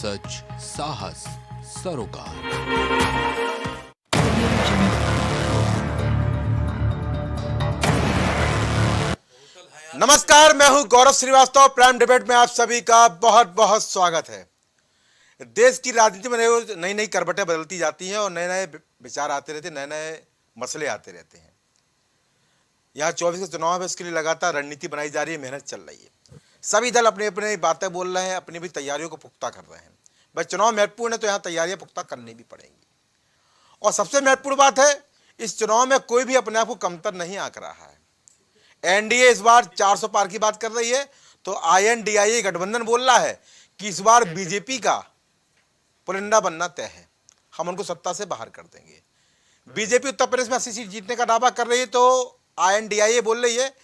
सच, साहस, सरोकार। नमस्कार, मैं हूं गौरव श्रीवास्तव। प्राइम डिबेट में आप सभी का बहुत बहुत स्वागत है। देश की राजनीति में रोज नई नई करवटें बदलती जाती हैं और नए नए विचार आते रहते हैं, नए नए मसले आते रहते हैं। यहाँ 24 के चुनाव है, इसके लिए लगातार रणनीति बनाई जा रही है, मेहनत चल रही है। सभी दल अपनी अपनी बातें बोल रहे हैं, अपनी भी तैयारियों को पुख्ता कर रहे हैं। भाई चुनाव महत्वपूर्ण है तो यहाँ तैयारियां पुख्ता करनी भी पड़ेंगी। और सबसे महत्वपूर्ण बात है, इस चुनाव में कोई भी अपने आप को कमतर नहीं आंक रहा है। एनडीए इस बार 400 पार की बात कर रही है तो आईएनडीआईए गठबंधन बोल रहा है कि इस बार बीजेपी का पुलिंदा बनना तय है, हम उनको सत्ता से बाहर कर देंगे। बीजेपी उत्तर प्रदेश में 80 सीट जीतने का दावा कर रही है तो आईएनडीआईए बोल रही है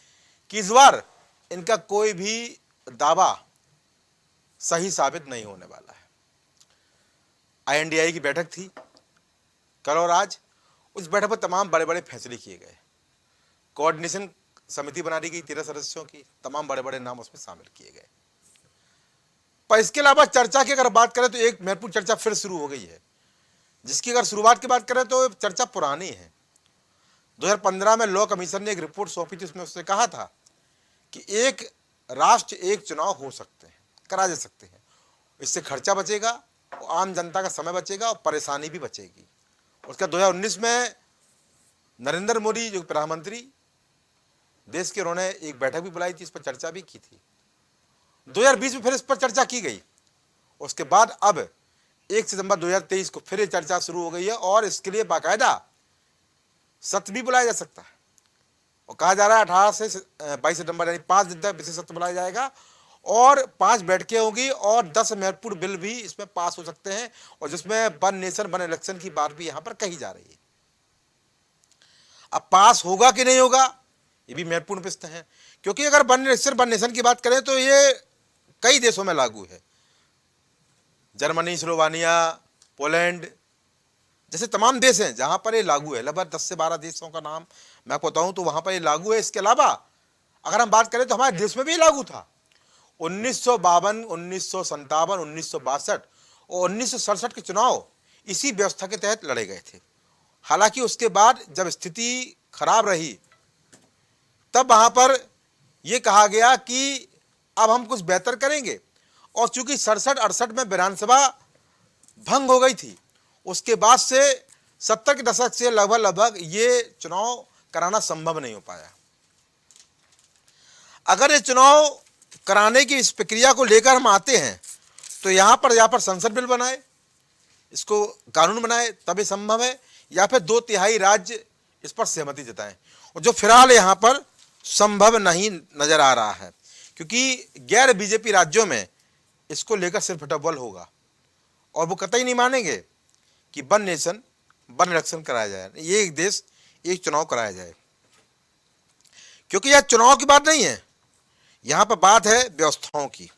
कि इस बार इनका कोई भी दावा सही साबित नहीं होने वाला है। आईएनडीआईए की बैठक थी कल और आज। उस बैठक पर तमाम बड़े बड़े फैसले किए गए। कोऑर्डिनेशन समिति बना दी गई 13 सदस्यों की, तमाम बड़े बड़े नाम उसमें शामिल किए गए। पर इसके अलावा चर्चा की अगर बात करें तो एक महत्वपूर्ण चर्चा फिर शुरू हो गई है, जिसकी अगर शुरुआत की बात करें तो चर्चा पुरानी है। 2015 में लॉ कमीशन ने एक रिपोर्ट सौंपी थी, उसमें उसने कहा था कि एक राष्ट्र एक चुनाव हो सकते हैं, करा जा सकते हैं। इससे खर्चा बचेगा, आम जनता का समय बचेगा और परेशानी भी बचेगी। उसका 2019 में नरेंद्र मोदी जो प्रधानमंत्री देश के, उन्होंने एक बैठक भी बुलाई थी, इस पर चर्चा भी की थी। 2020 में फिर इस पर चर्चा की गई। उसके बाद अब 1 सितंबर 2023 को फिर ये चर्चा शुरू हो गई है और इसके लिए बाकायदा सत्र भी बुलाया जा सकता है। और कहा जा रहा है 18 से 22 सितंबर यानी 5 दिन तक विशेष सत्र बुलाया जाएगा और 5 बैठकें होंगी और 10 महत्वपूर्ण बिल भी इसमें पास हो सकते हैं, और जिसमें वन नेशन वन इलेक्शन की बात भी यहां पर कही जा रही है। अब पास होगा कि नहीं होगा, ये भी महत्वपूर्ण प्रश्न है, क्योंकि अगर वन नेशन की बात करें तो ये कई देशों में लागू है। जर्मनी, स्लोवानिया, पोलैंड जैसे तमाम देश हैं जहां पर ये लागू है। लगभग 10 से 12 देशों का नाम मैं आपको बताऊं तो वहां पर ये लागू है। इसके अलावा अगर हम बात करें तो हमारे देश में भी लागू था। 1952, 1957, 1962 और 1967 के चुनाव इसी व्यवस्था के तहत लड़े गए थे। हालांकि उसके बाद जब स्थिति खराब रही तब वहां पर यह कहा गया कि अब हम कुछ बेहतर करेंगे, और चूंकि 67-68 में विधानसभा भंग हो गई थी, उसके बाद से 70 के दशक से लगभग ये चुनाव कराना संभव नहीं हो पाया। अगर ये चुनाव कराने की इस प्रक्रिया को लेकर हम आते हैं तो यहाँ पर संसद बिल बनाए, इसको कानून बनाए, तभी संभव है, या फिर 2/3 राज्य इस पर सहमति जताएं, और जो फिलहाल यहाँ पर संभव नहीं नजर आ रहा है, क्योंकि गैर बीजेपी राज्यों में इसको लेकर सिर्फ डबल होगा और वो कतई नहीं मानेंगे कि वन नेशन वन इलेक्शन कराया जाए, ये एक देश एक चुनाव कराया जाए। क्योंकि यह चुनाव की बात नहीं है, यहां पर बात है व्यवस्थाओं की।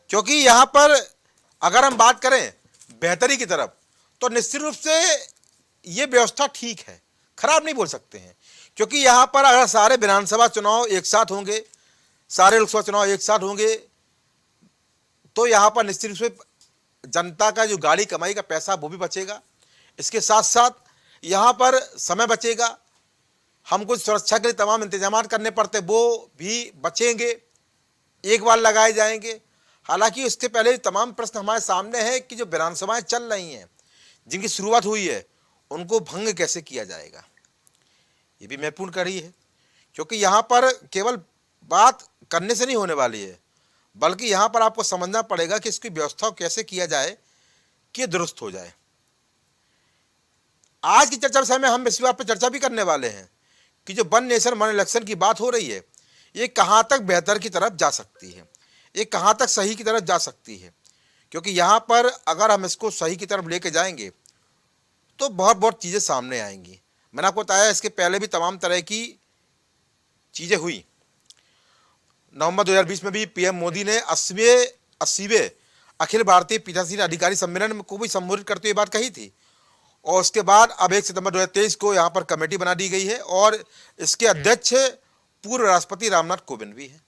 क्योंकि यहां पर अगर हम बात करें बेहतरी की तरफ तो निश्चित रूप से यह व्यवस्था ठीक है, खराब नहीं बोल सकते हैं। क्योंकि यहां पर अगर सारे विधानसभा चुनाव एक साथ होंगे, सारे लोकसभा चुनाव एक साथ होंगे, तो यहां पर निश्चित रूप से जनता का जो गाड़ी कमाई का पैसा वो भी बचेगा। इसके साथ साथ यहां पर समय बचेगा, हमको सुरक्षा के लिए तमाम इंतजाम करने पड़ते वो भी बचेंगे, एक बार लगाए जाएंगे। हालांकि इसके पहले तमाम प्रश्न हमारे सामने हैं कि जो विधानसभाएं चल रही हैं, जिनकी शुरुआत हुई है, उनको भंग कैसे किया जाएगा, ये भी महत्वपूर्ण कड़ी है। क्योंकि यहाँ पर केवल बात करने से नहीं होने वाली है, बल्कि यहाँ पर आपको समझना पड़ेगा कि इसकी व्यवस्था कैसे किया जाए कि दुरुस्त हो जाए। आज की चर्चा में हम इस बात पर चर्चा भी करने वाले हैं कि जो वन नेशन वन इलेक्शन की बात हो रही है, ये कहाँ तक बेहतर की तरफ जा सकती है, ये कहाँ तक सही की तरफ जा सकती है। क्योंकि यहाँ पर अगर हम इसको सही की तरफ लेके जाएंगे तो बहुत बहुत चीज़ें सामने आएंगी। मैंने आपको बताया इसके पहले भी तमाम तरह की चीज़ें हुई। नवंबर 2020 में भी पीएम मोदी ने 80वें अखिल भारतीय पीठासीन अधिकारी सम्मेलन को भी संबोधित करते हुए बात कही थी। और उसके बाद अब 1 सितंबर 2023 को यहाँ पर कमेटी बना दी गई है और इसके अध्यक्ष पूर्व राष्ट्रपति रामनाथ कोविंद भी हैं।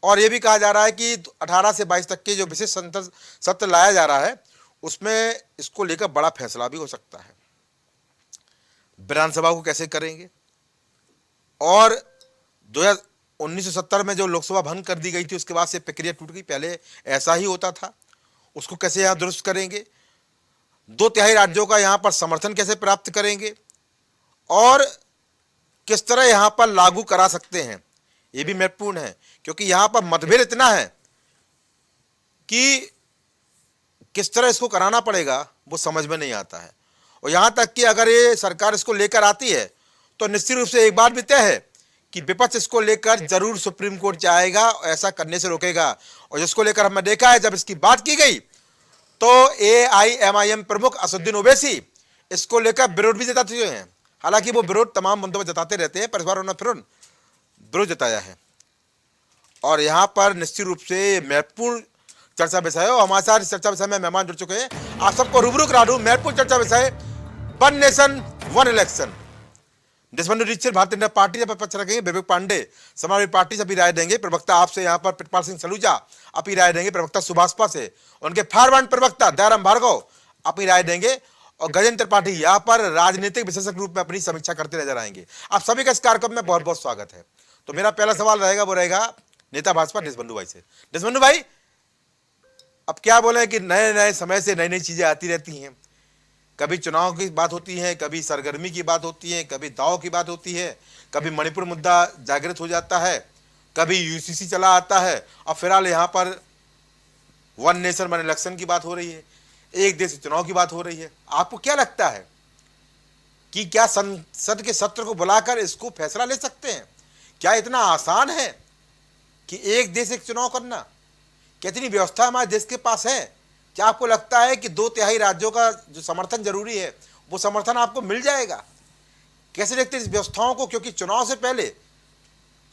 और ये भी कहा जा रहा है कि 18 से 22 तक के जो विशेष सत्र लाया जा रहा है उसमें इसको लेकर बड़ा फैसला भी हो सकता है। विधानसभा को कैसे करेंगे, और 1970 में जो लोकसभा भंग कर दी गई थी उसके बाद से प्रक्रिया टूट गई, पहले ऐसा ही होता था, उसको कैसे यहाँ दुरुस्त करेंगे, 2/3 राज्यों का यहाँ पर समर्थन कैसे प्राप्त करेंगे और किस तरह यहाँ पर लागू करा सकते हैं, ये भी महत्वपूर्ण है। क्योंकि यहाँ पर मतभेद इतना है कि किस तरह इसको कराना पड़ेगा वो समझ में नहीं आता है। और यहाँ तक कि अगर ये सरकार इसको लेकर आती है तो निश्चित रूप से एक बात भी तय है कि विपक्ष इसको लेकर जरूर सुप्रीम कोर्ट जाएगा और ऐसा करने से रोकेगा। और जिसको लेकर हमने देखा है, जब इसकी बात की गई तो AIMIM प्रमुख असदुद्दीन ओवैसी इसको लेकर विरोध भी जता चुके हैं। हालांकि वो विरोध तमाम मुद्दों पर जताते रहते हैं, पर इस बार उन्होंने फिर विरोध जताया है। और यहाँ पर निश्चित रूप से महत्वपूर्ण चर्चा विषय है और हमारे साथ इस चर्चा विषय में मेहमान जुड़ चुके हैं। आप सबको रूबरू करा दूं, महत्वपूर्ण चर्चा विषय one nation one election. Deshbandhu Dixit Bharatiya Janata party से पक्ष रखेंगे, विवेक पांडे समाजवादी पार्टी से भी राय देंगे, प्रवक्ता आपसे यहाँ पर प्रितपाल सिंह सलूजा अपनी राय देंगे, प्रवक्ता सुभाषपा से, उनके फॉरवर्ड प्रवक्ता दयाराम भार्गव अपनी राय देंगे और गजेंद्र त्रिपाठी यहाँ पर राजनीतिक विशेषज्ञ रूप में अपनी समीक्षा करते नजर आएंगे। आप सभी का इस कार्यक्रम में बहुत बहुत स्वागत है। तो मेरा पहला सवाल रहेगा वो रहेगा नेता भाजपा देशबंधु भाई से। देशबंधु भाई, अब क्या बोले कि नए नए समय से नई नई चीजें आती रहती हैं। कभी चुनाव की बात होती है, कभी सरगर्मी की बात होती है, कभी दाव की बात होती है, कभी मणिपुर मुद्दा जागृत हो जाता है, कभी UCC चला आता है और फिलहाल यहाँ पर वन नेशन वन इलेक्शन की बात हो रही है, एक देश चुनाव की बात हो रही है। आपको क्या लगता है कि क्या संसद के सत्र को बुलाकर इसको फैसला ले सकते हैं? क्या इतना आसान है कि एक देश एक चुनाव करना? कितनी व्यवस्था हमारे देश के पास है? क्या आपको लगता है कि 2/3 राज्यों का जो समर्थन जरूरी है वो समर्थन आपको मिल जाएगा? कैसे देखते हैं इस व्यवस्थाओं को? क्योंकि चुनाव से पहले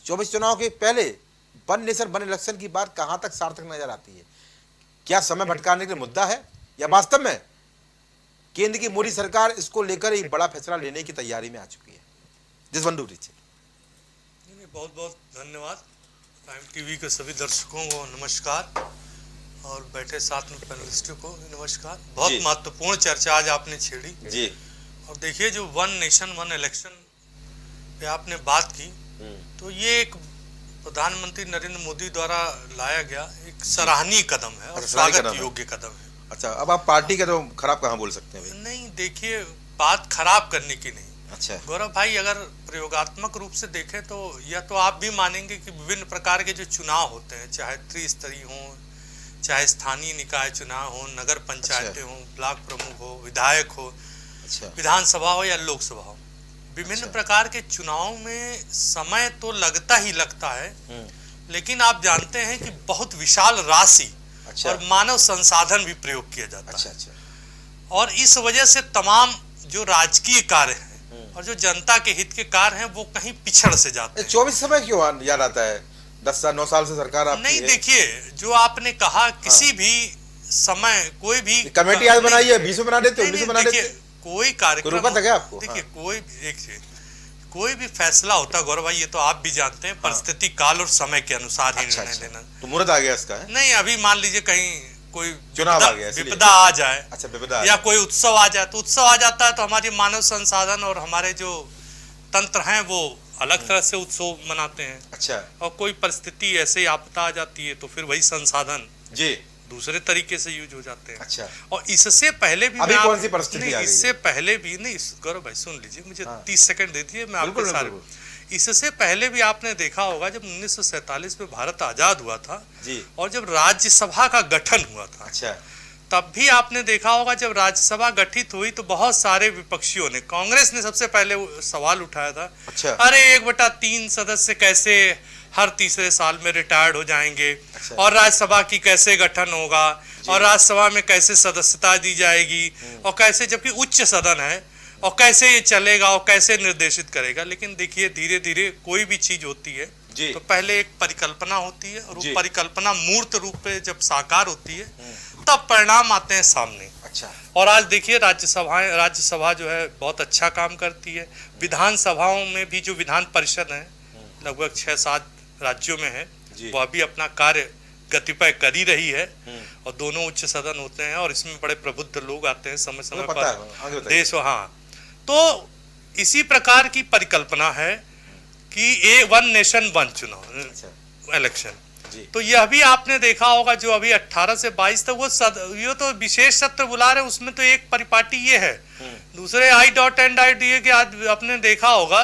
24 चुनाव के पहले वन नेशन वन इलेक्शन की बात कहां तक सार्थक नजर आती है? क्या समय भटकाने के लिए मुद्दा है या वास्तव में केंद्र की मोदी सरकार इसको लेकर एक बड़ा फैसला लेने की तैयारी में आ चुकी है? देशबंधु दीक्षित। बहुत बहुत धन्यवाद। प्राइम टीवी के सभी दर्शकों को नमस्कार और बैठे साथ में पैनलिस्टों को नमस्कार। बहुत महत्वपूर्ण चर्चा आज आपने छेड़ी जी। और देखिए, जो वन नेशन वन इलेक्शन पे आपने बात की तो ये एक प्रधानमंत्री नरेंद्र मोदी द्वारा लाया गया एक सराहनीय कदम है और स्वागत योग्य कदम है। अच्छा, अब आप पार्टी का तो खराब कहाँ बोल सकते हैं? नहीं, देखिए, बात खराब करने की नहीं। अच्छा गौरव भाई, अगर प्रयोगात्मक रूप से देखें तो यह तो आप भी मानेंगे कि विभिन्न प्रकार के जो चुनाव होते हैं, चाहे त्रिस्तरीय हो, चाहे स्थानीय निकाय चुनाव हो, नगर पंचायतें हो, ब्लॉक प्रमुख हो, विधायक हो, विधानसभा हो या लोकसभा हो, विभिन्न प्रकार के चुनाव में समय तो लगता ही लगता है, लेकिन आप जानते हैं कि बहुत विशाल राशि और मानव संसाधन भी प्रयोग किया जाता है। और इस वजह से तमाम जो राजकीय कार्य हैं और जो जनता के हित के कार्य हैं वो कहीं पिछड़ से जाते हैं। 24 समय क्यों याद आता है? 10 साल 9 साल से सरकार आपकी नहीं, देखिए, जो आपने कहा किसी भी समय कोई भी कमेटी आज बनाई है, 20 में बना देते, 19 में बना देते, कोई कार्यक्रम आपको देखिए, कोई भी फैसला होता है गौरव भाई, ये तो आप भी जानते हैं, परिस्थिति काल और समय के अनुसार ही निर्णय लेना। तो मुहूर्त आ गया इसका? नहीं, अभी मान लीजिए कहीं कोई चुनाव आ गया, विपदा आ जाए, विपदा या कोई उत्सव आ जाए, तो उत्सव आ जाता है तो हमारी मानव संसाधन और हमारे जो तंत्र हैं वो अलग तरह से उत्सव मनाते हैं। अच्छा। और कोई परिस्थिति ऐसे ही आपदा आ जाती है तो फिर वही संसाधन जी दूसरे तरीके से यूज हो जाते हैं। अच्छा। और इससे पहले भी अभी कौन सी परिस्थिति आ गई? इससे पहले भी नहीं, गौरव भाई सुन लीजिए, मुझे 30 सेकंड दे दीजिए, मैं आपको सारे। इससे पहले भी आपने देखा होगा जब 1947 में भारत आजाद हुआ था जी, और जब राज्यसभा का गठन हुआ था, अच्छा, तब भी आपने देखा होगा जब राज्यसभा गठित हुई तो बहुत सारे विपक्षियों ने, कांग्रेस ने सबसे पहले सवाल उठाया था, अच्छा, अरे 1/3 सदस्य कैसे हर तीसरे साल में रिटायर्ड हो जाएंगे, अच्छा, और राज्यसभा की कैसे गठन होगा, और राज्यसभा में कैसे सदस्यता दी जाएगी, और कैसे, जबकि उच्च सदन है, और कैसे ये चलेगा और कैसे निर्देशित करेगा। लेकिन देखिए, धीरे धीरे कोई भी चीज होती है तो पहले एक परिकल्पना होती है और वो परिकल्पना मूर्त रूप में जब साकार होती है तब परिणाम आते हैं सामने। अच्छा। और आज देखिए, राज्यसभा जो है बहुत अच्छा काम करती है। विधानसभाओं में भी जो विधान परिषद है लगभग 6-7 राज्यों में है जी। वह भी अपना कार्य गतिपय कर ही रही है और दोनों उच्च सदन होते हैं और इसमें बड़े प्रबुद्ध लोग आते हैं समय समय पता है, आगे पर बताइए। देश। हाँ, तो इसी प्रकार की परिकल्पना है कि वन नेशन वन चुनाव इलेक्शन। जी। तो यह भी आपने देखा होगा जो अभी 18 से 22 तक ये तो विशेष सत्र बुला रहे, उसमें तो एक परिपाटी ये है, दूसरे I.NID के आज आपने देखा होगा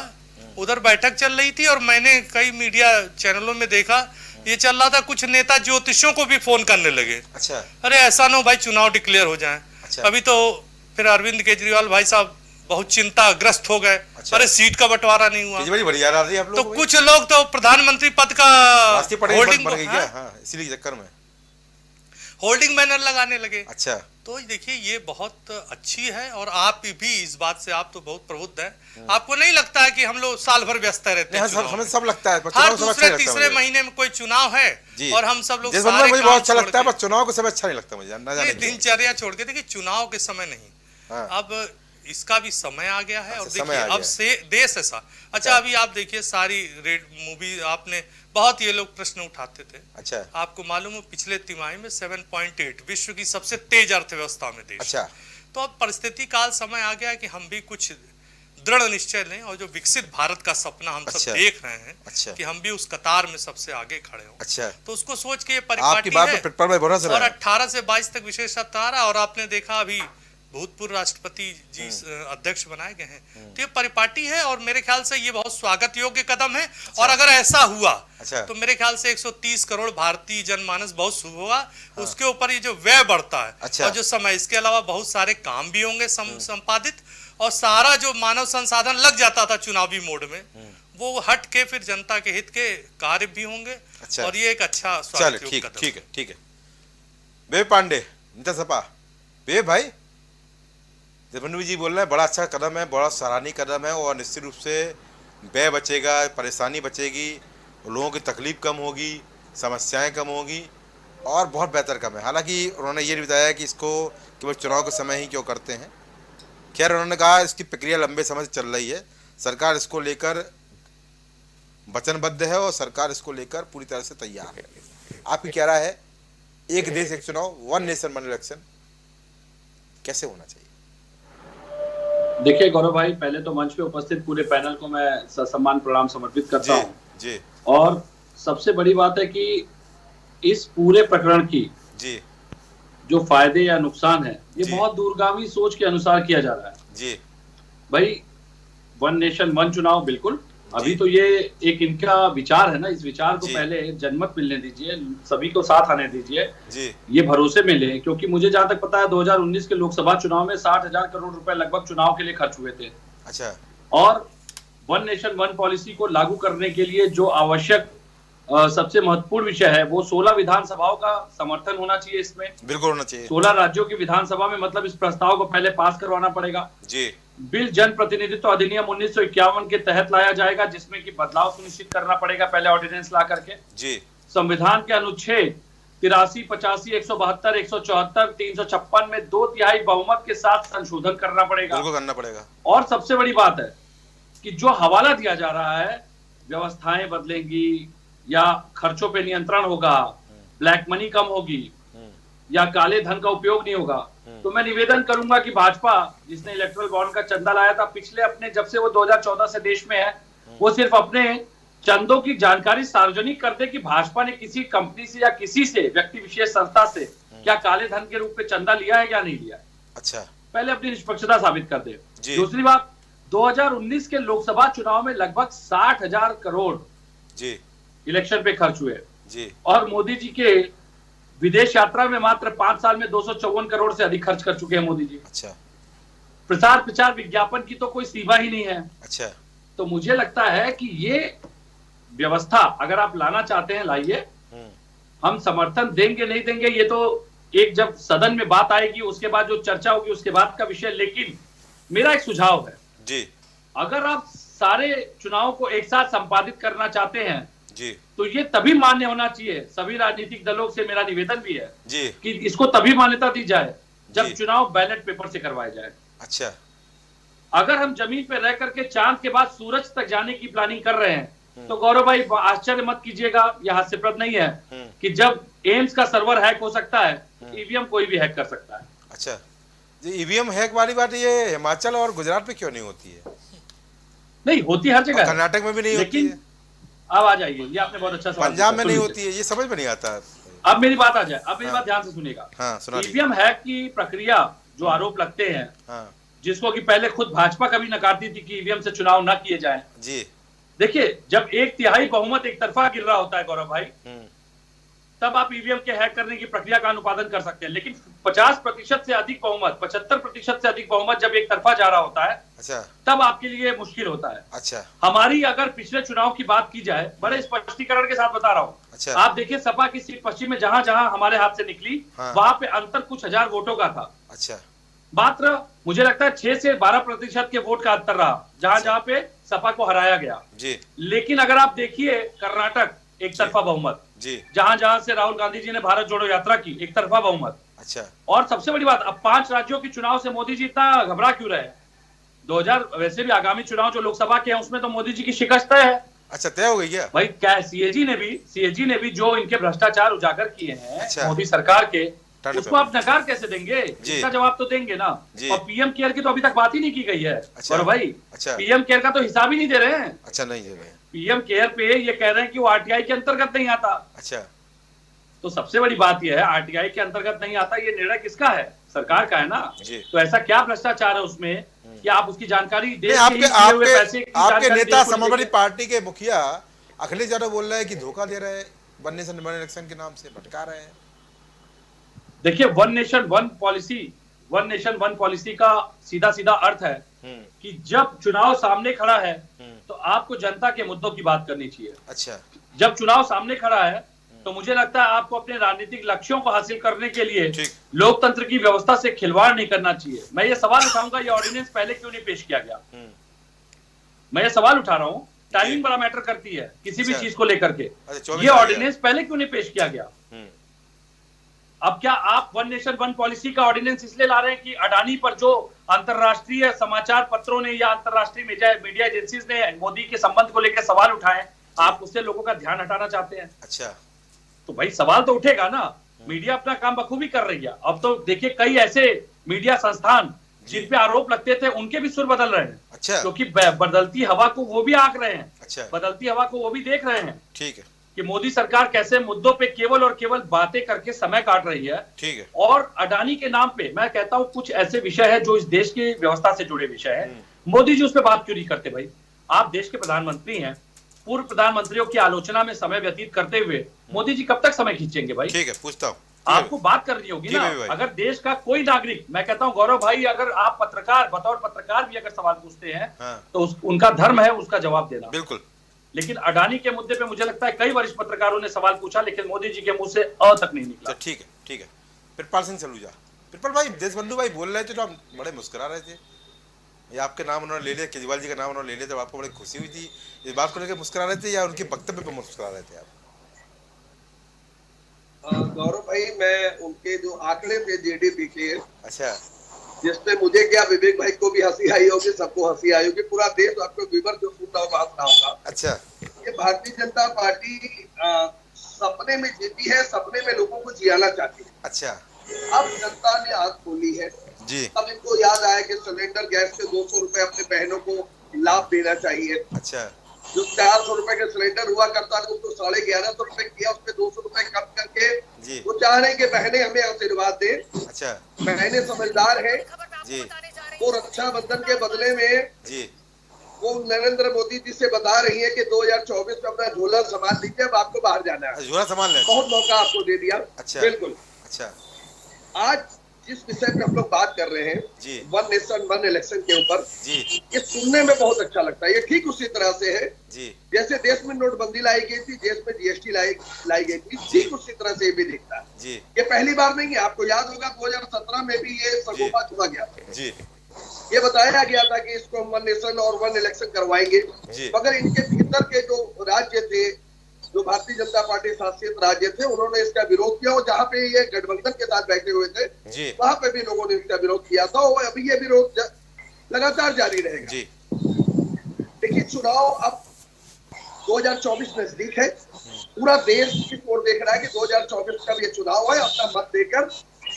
उधर बैठक चल रही थी और मैंने कई मीडिया चैनलों में देखा ये चल रहा था, कुछ नेता ज्योतिषियों को भी फोन करने लगे। अच्छा। अरे ऐसा ना हो भाई चुनाव डिक्लेयर हो जाए। अच्छा। अभी तो फिर अरविंद केजरीवाल भाई साहब बहुत चिंताग्रस्त हो गए। अच्छा। अरे सीट का बंटवारा नहीं हुआ बड़ी बढ़िया रही आप तो लोग कुछ लोग तो प्रधानमंत्री पद का होल्डिंग बन गई क्या? हाँ, इसीलिए चक्कर में होल्डिंग बैनर लगाने लगे। अच्छा। तो देखिए ये बहुत अच्छी है और आप भी इस बात से आप तो बहुत प्रबुद्ध हैं। आपको नहीं लगता है कि हम लोग साल भर व्यस्त रहते हैं? हमें सब लगता है, हर दूसरे तीसरे महीने में कोई चुनाव है और हम सब लोग सारे मुझे बहुत अच्छा लगता है, पर चुनाव के समय अच्छा नहीं लगता मुझे। दिनचर्या छोड़ के देखिए चुनाव के समय नहीं, अब इसका भी समय आ गया है। और देखिए अब से देश ऐसा अच्छा, अभी आप देखिए सारी रेड मूवी आपने बहुत ये लोग प्रश्न उठाते थे। अच्छा। आपको मालूम है पिछले तिमाही में 7.8 विश्व की सबसे तेज अर्थव्यवस्था में देश। अच्छा। तो अब परिस्थिति काल समय आ गया कि हम भी कुछ दृढ़ निश्चय लें और जो विकसित भारत का सपना हम सब देख रहे हैं। अच्छा। कि हम भी उस कतार में सबसे आगे खड़े हों। अच्छा। तो उसको सोच के ये परिपाटी है और 18 से 22 तक विशेष सत्र आ रहा है और आपने देखा अभी भूतपूर्व राष्ट्रपति जी अध्यक्ष बनाए गए हैं। तो ये परिपाटी है और मेरे ख्याल से ये बहुत स्वागत योग्य कदम है। अच्छा। और अगर ऐसा हुआ तो मेरे ख्याल से 130 करोड़ भारतीय जनमानस बहुत शुभ होगा। हाँ। उसके ऊपर ये जो व्यय बढ़ता है। अच्छा। और जो समय, इसके अलावा बहुत सारे काम भी होंगे संपादित और सारा जो मानव संसाधन लग जाता था चुनावी मोड में वो हट के फिर जनता के हित के कार्य भी होंगे। अच्छा। और ये एक अच्छा स्वागत योग्य कदम। ठीक है, ठीक है। बे पांडे सपा बे भाई जगमोहन जी बोल रहे हैं बड़ा अच्छा कदम है, बड़ा सराहनीय कदम है और निश्चित रूप से व्यय बचेगा, परेशानी बचेगी, लोगों की तकलीफ कम होगी, समस्याएं कम होगी और बहुत बेहतर कम है। हालांकि उन्होंने ये भी बताया कि इसको केवल चुनाव के समय ही क्यों करते हैं। खैर उन्होंने कहा इसकी प्रक्रिया लंबे समय से चल रही है, सरकार इसको लेकर वचनबद्ध है और सरकार इसको लेकर पूरी तरह से तैयार है। आपकी क्या राय है? एक देश एक चुनाव, वन नेशन वन इलेक्शन कैसे होना चाहिए? देखिए गौरव भाई, पहले तो मंच पे उपस्थित पूरे पैनल को मैं ससम्मान प्रणाम समर्पित करता हूँ। जी। और सबसे बड़ी बात है कि इस पूरे प्रकरण की जी जो फायदे या नुकसान है ये बहुत दूरगामी सोच के अनुसार किया जा रहा है। जी भाई, वन नेशन वन चुनाव बिल्कुल, अभी तो ये एक इनका विचार है ना, इस विचार को पहले जनमत मिलने दीजिए, सभी को साथ आने दीजिए जी। ये भरोसे में ले, क्योंकि मुझे जहां तक पता है 2019 के लोकसभा चुनाव में 60,000 करोड़ रुपए लगभग चुनाव के लिए खर्च हुए थे। अच्छा। और वन नेशन वन पॉलिसी को लागू करने के लिए जो आवश्यक सबसे महत्वपूर्ण विषय है वो 16 विधानसभाओं का समर्थन होना चाहिए। इसमें बिल्कुल होना चाहिए। 16 राज्यों की विधानसभा में, मतलब इस प्रस्ताव को पहले पास करवाना पड़ेगा जी। बिल जन प्रतिनिधित्व अधिनियम 1951 के तहत लाया जाएगा, जिसमें कि बदलाव सुनिश्चित करना पड़ेगा पहले ऑर्डिनेंस ला करके जी। संविधान के अनुच्छेद 83, 85, 172, 174, 356 में 2/3 बहुमत के साथ संशोधन करना पड़ेगा। बिल्कुल करना पड़ेगा। और सबसे बड़ी बात है कि जो हवाला दिया जा रहा है, व्यवस्थाएं बदलेंगी या खर्चों पे नियंत्रण होगा, ब्लैक मनी कम होगी या काले धन का उपयोग नहीं होगा, तो मैं निवेदन करूंगा कि भाजपा जिसने इलेक्ट्रल बॉन्ड का चंदा लाया था पिछले अपने, जब से वो 2014 से देश में है, वो सिर्फ अपने चंदों की जानकारी सार्वजनिक कर दे कि भाजपा ने किसी कंपनी से या किसी से, व्यक्ति विशेष संस्था से क्या काले धन के रूप में चंदा लिया है या नहीं लिया है। अच्छा, पहले अपनी निष्पक्षता साबित कर दे। दूसरी बात, 2019 के लोकसभा चुनाव में लगभग 60,000 करोड़ जी इलेक्शन पे खर्च हुए जी। और मोदी जी के विदेश यात्रा में मात्र 5 साल में 254 करोड़ से अधिक खर्च कर चुके हैं मोदी जी। अच्छा। प्रचार प्रचार विज्ञापन की तो कोई सीमा ही नहीं है। अच्छा। तो मुझे लगता है कि ये व्यवस्था अगर आप लाना चाहते हैं लाइए, हम समर्थन देंगे नहीं देंगे ये तो एक जब सदन में बात आएगी उसके बाद जो चर्चा होगी उसके बाद का विषय। लेकिन मेरा एक सुझाव है जी, अगर आप सारे चुनाव को एक साथ संपादित करना चाहते हैं जी, तो ये तभी मान्य होना चाहिए। सभी राजनीतिक दलों से मेरा निवेदन भी है जी कि इसको तभी मान्यता दी जाए जब चुनाव बैलेट पेपर से करवाए जाए। अच्छा। अगर हम जमीन पे रह करके चांद के बाद सूरज तक जाने की प्लानिंग कर रहे हैं तो गौरव भाई आश्चर्य मत कीजिएगा, यह हास्यप्रद नहीं है कि जब एम्स का सर्वर हैक हो सकता है, ईवीएम कोई भी हैक कर सकता है। अच्छा, ये ईवीएम हैक वाली बात ये हिमाचल और गुजरात में क्यों नहीं होती है? नहीं होती, हर जगह, कर्नाटक में भी नहीं होती है। अब आ जाइए, ये आपने बहुत अच्छा सवाल, पंजाब में नहीं होती है, ये समझ में नहीं आता। अब मेरी बात आ जाए, अब मेरी बात ध्यान से सुनिएगा। हाँ, सुना। ईवीएम हैक की प्रक्रिया जो आरोप लगते हैं, जिसको कि पहले खुद भाजपा कभी नकारती थी कि ईवीएम से चुनाव न किए जाएं। जी, देखिए, जब 1/3 बहुमत एक तरफा गिर रहा होता है गौरव भाई, तब आप ईवीएम के हैक करने की प्रक्रिया का अनुपालन कर सकते हैं। लेकिन 50% से अधिक बहुमत, 75% से अधिक बहुमत जब एक तरफा जा रहा होता है, अच्छा, तब आपके लिए मुश्किल होता है। अच्छा, हमारी अगर पिछले चुनाव की बात की जाए, बड़े स्पष्टीकरण के साथ बता रहा हूँ। अच्छा, आप देखिए सपा की सीट पश्चिम में जहां जहां हमारे हाथ से निकली, वहां पे अंतर कुछ हजार वोटों का था। अच्छा, मात्र मुझे लगता है 6 से 12% के वोट का अंतर रहा जहां जहां पे सपा को हराया गया जी। लेकिन अगर आप देखिए कर्नाटक एक तरफा बहुमत जी, जहां जहां से राहुल गांधी जी ने भारत जोड़ो यात्रा की, एक तरफा बहुमत। अच्छा, और सबसे बड़ी बात, अब 5 राज्यों के चुनाव से मोदी जी इतना घबरा क्यों रहे? 2000 वैसे भी आगामी चुनाव जो लोकसभा के हैं उसमें तो मोदी जी की शिकस्त तय है। अच्छा, तय हो गई क्या भाई? क्या सीएजी ने भी जो इनके भ्रष्टाचार उजागर किए हैं, अच्छा, मोदी सरकार के, उसको आप नकार कैसे देंगे? इसका जवाब तो देंगे ना। और पीएम केयर की तो अभी तक बात ही नहीं की गई है। अच्छा, और भाई, अच्छा, पीएम केयर का तो हिसाब ही नहीं दे रहे हैं। अच्छा, नहीं दे रहे हैं। पीएम केयर पे ये कह रहे हैं कि वो आरटीआई के अंतर्गत नहीं आता। अच्छा, तो सबसे बड़ी बात यह है, आरटीआई के अंतर्गत नहीं आता, ये निर्णय किसका है? सरकार का है ना। तो ऐसा क्या भ्रष्टाचार है उसमें कि आप उसकी जानकारी दे? आपके नेता समाजवादी पार्टी के मुखिया अखिलेश यादव बोल रहे हैं कि धोखा दे रहे हैं, वन नेशन वन इलेक्शन के नाम से भटका रहे हैं। देखिए, वन नेशन वन पॉलिसी का सीधा सीधा अर्थ है कि जब चुनाव सामने खड़ा है तो आपको जनता के मुद्दों की बात करनी चाहिए। अच्छा, जब चुनाव सामने खड़ा है तो मुझे लगता है आपको अपने राजनीतिक लक्ष्यों को हासिल करने के लिए लोकतंत्र की व्यवस्था से खिलवाड़ नहीं करना चाहिए। मैं ये सवाल उठाऊंगा, ये ऑर्डिनेंस पहले क्यों नहीं पेश किया गया? मैं ये सवाल उठा रहा हूँ, टाइमिंग बड़ा मैटर करती है किसी भी चीज को लेकर के। ये ऑर्डिनेंस पहले क्यों नहीं पेश किया गया? अब क्या आप वन नेशन वन पॉलिसी का ऑर्डिनेंस इसलिए ला रहे हैं कि अडानी पर जो अंतरराष्ट्रीय समाचार पत्रों ने या अंतरराष्ट्रीय मीडिया एजेंसीज ने मोदी के संबंध को लेकर सवाल उठाए, आप उससे लोगों का ध्यान हटाना चाहते हैं? अच्छा, तो भाई सवाल तो उठेगा ना। मीडिया अपना काम बखूबी कर रही है। अब तो देखिए कई ऐसे मीडिया संस्थान जिन पे आरोप लगते थे उनके भी सुर बदल रहे हैं। अच्छा, क्योंकि बदलती हवा को वो भी आंक रहे हैं। अच्छा, बदलती हवा को वो भी देख रहे हैं। ठीक है, कि मोदी सरकार कैसे मुद्दों पे केवल और केवल बातें करके समय काट रही है। ठीक है, और अडानी के नाम पे मैं कहता हूं कुछ ऐसे विषय है जो इस देश की व्यवस्था से जुड़े विषय है, मोदी जी उस पर बात क्यों नहीं करते? भाई, आप देश के प्रधानमंत्री हैं, पूर्व प्रधानमंत्रियों की आलोचना में समय व्यतीत करते हुए मोदी जी कब तक समय खींचेंगे? भाई ठीक है, पूछता हूं, आपको बात करनी होगी ना। अगर देश का कोई नागरिक, मैं कहता हूं गौरव भाई, अगर आप पत्रकार, बतौर पत्रकार भी अगर सवाल पूछते हैं तो उनका धर्म है उसका जवाब देना। बिल्कुल, लेकिन अडानी के मुद्दे पे मुझे लगता है कई वरिष्ठ पत्रकारों ने सवाल पूछा लेकिन मोदी जी के मुंह से अ तक नहीं निकला। ठीक है, ठीक है। पिरपाल सिंह सलूजा, पिरपाल भाई, देशबंधु भाई बोल रहे थे तो हम बड़े मुस्कुरा रहे थे। ये आपके नाम उन्होंने ले लिया, केजरीवाल जी का नाम उन्होंने ले लिया, तो आपको बड़ी खुशी हुई थी? इस बात को लेकर मुस्कुरा रहे थे या उनके वक्तव्य पर मुस्कुरा रहे थे आप? गौरव भाई, मैं उनके जो आंकड़े थे जीडीपी के, अच्छा, जिसपे मुझे क्या विवेक भाई को भी हंसी आई होगी, सबको हंसी आई होगी, पूरा देश आपको विवर जो सुन रहा होगा हंस रहा होगा। अच्छा, ये भारतीय जनता पार्टी सपने में जीती है, सपने में लोगों को जियाना चाहती है। अच्छा, अब जनता ने आंख खोली है जी। अब इनको याद आया कि सिलेंडर गैस के 200 रुपए अपने बहनों को लाभ देना चाहिए। अच्छा, जो 400 रुपए का सिलेंडर हुआ करता था उसको 1150 रुपए किया, उसपे 200 रुपए कम करके वो चाह रहे हैं कि बहनें हमें आशीर्वाद दें। अच्छा, बहनें समझदार है जी। वो रक्षाबंधन के बदले में जी वो नरेंद्र मोदी जी से बता रही है कि 2024 में अपना झोला संभाल लीजिए, अब आपको बाहर जाना है, झोला संभाल लें। बहुत मौका आपको दे दिया। अच्छा, बिल्कुल। अच्छा, आज जिस विषय पे हम लोग बात कर रहे हैं जी, वन नेशन वन इलेक्शन के ऊपर जी, ये सुनने में बहुत अच्छा लगता है। ये ठीक उसी तरह से है जी, जैसे देश में नोटबंदी लाई गई थी, देश में जीएसटी लाई गई थी, ठीक उसी तरह से ये भी दिखता है जी। ये पहली बार नहीं है, आपको याद होगा 2017 में भी ये सगोफा चुना गया जी। ये बताया गया था कि इसको हम वन नेशन और वन इलेक्शन करवाएंगे, मगर इनके भीतर के जो राज्य थे, जो भारतीय जनता पार्टी शासित राज्य थे, उन्होंने इसका विरोध किया और जहाँ पे ये गठबंधन के साथ बैठे हुए थे वहां पे भी लोगों ने इसका विरोध किया था और अभी ये विरोध लगातार जारी रहेगा। देखिए, चुनाव अब 2024 नजदीक है, पूरा देश की ओर देख रहा है कि 2024 का ये चुनाव है, अपना मत देकर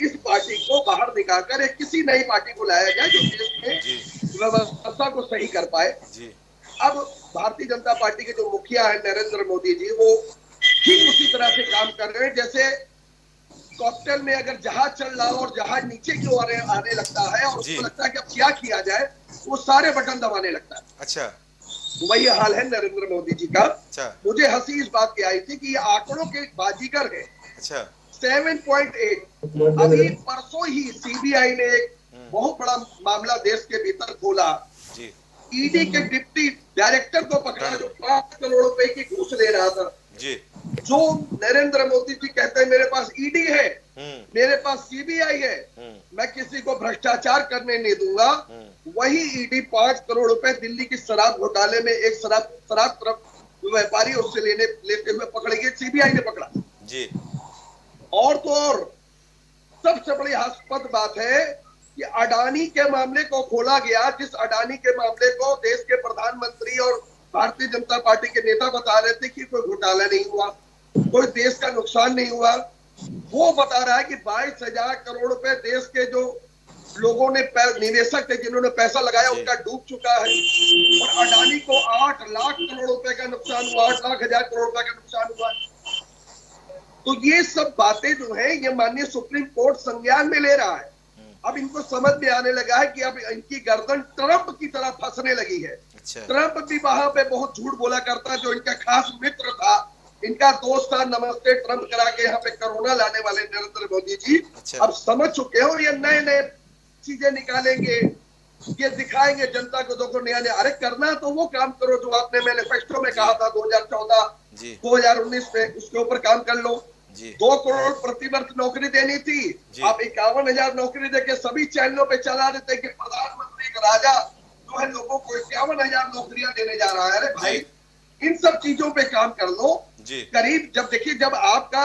इस पार्टी को बाहर निकालकर एक किसी नई पार्टी को लाया जाए जो देश में व्यवस्था को सही कर पाए। अब भारतीय जनता पार्टी के जो मुखिया है नरेंद्र मोदी जी, वो ठीक उसी तरह से काम कर रहे हैं जैसे कॉकटेल में अगर जहाज चल रहा हो और जहाज नीचे की ओर आने लगता है और उसको लगता है कि अब क्या किया जाए, वो सारे बटन दबाने लगता है। अच्छा, वही हाल है नरेंद्र मोदी जी का। अच्छा, मुझे हंसी इस बात की आई थी कि ये आंकड़ों के बाजीगर है। अच्छा, 7.8। अभी परसों ही सीबीआई ने एक बहुत बड़ा मामला देश के भीतर खोला। ईडी के डिप्टी डायरेक्टर को पकड़ा जो 5 करोड़ रुपए की घूस ले रहा था। जी। जो नरेंद्र मोदी जी कहते हैं मेरे पास ईडी है, मेरे पास सीबीआई है, मैं किसी को भ्रष्टाचार करने नहीं दूंगा, वही ईडी 5 करोड़ रुपए दिल्ली की शराब घोटाले में एक शराब व्यापारी उससे लेते हुए पकड़ गए, सीबीआई ने पकड़ा। जी। और तो और सबसे बड़ी हास्यास्पद बात है कि अडानी के मामले को खोला गया, जिस अडानी के मामले को देश के प्रधानमंत्री और भारतीय जनता पार्टी के नेता बता रहे थे कि कोई घोटाला नहीं हुआ, कोई देश का नुकसान नहीं हुआ, वो बता रहा है कि 22,000 करोड़ रुपए देश के जो लोगों ने निवेशक थे जिन्होंने पैसा लगाया उनका डूब चुका है। और अडानी को 8 लाख करोड़ रुपए का नुकसान हुआ, 8 लाख हजार करोड़ रुपए का नुकसान हुआ। तो ये सब बातें जो है ये माननीय सुप्रीम कोर्ट संज्ञान में ले रहा है। अब इनको समझ में आने लगा है कि अब इनकी गर्दन ट्रंप की तरह फंसने लगी है। ट्रंप भी वहां पे बहुत झूठ बोला करता, जो इनका खास मित्र था, इनका दोस्त था, नमस्ते ट्रंप करा के यहाँ पे कोरोना लाने वाले नरेंद्र मोदी जी अब समझ चुके हो, ये नए नए चीजें निकालेंगे, ये दिखाएंगे जनता को, देखो नया नया। अरे करना तो वो काम करो जो आपने मैनिफेस्टो में कहा था 2014 2019 में, उसके ऊपर काम कर लो। 2 करोड़ प्रति वर्ष नौकरी देनी थी, आप 51,000 नौकरी देके सभी चैनलों पे चला देते कि प्रधानमंत्री का राजा जो है लोगों को 51,000 नौकरियां देने जा रहा है। अरे भाई इन सब चीजों पे काम कर लो। करीब जब देखिए जब आपका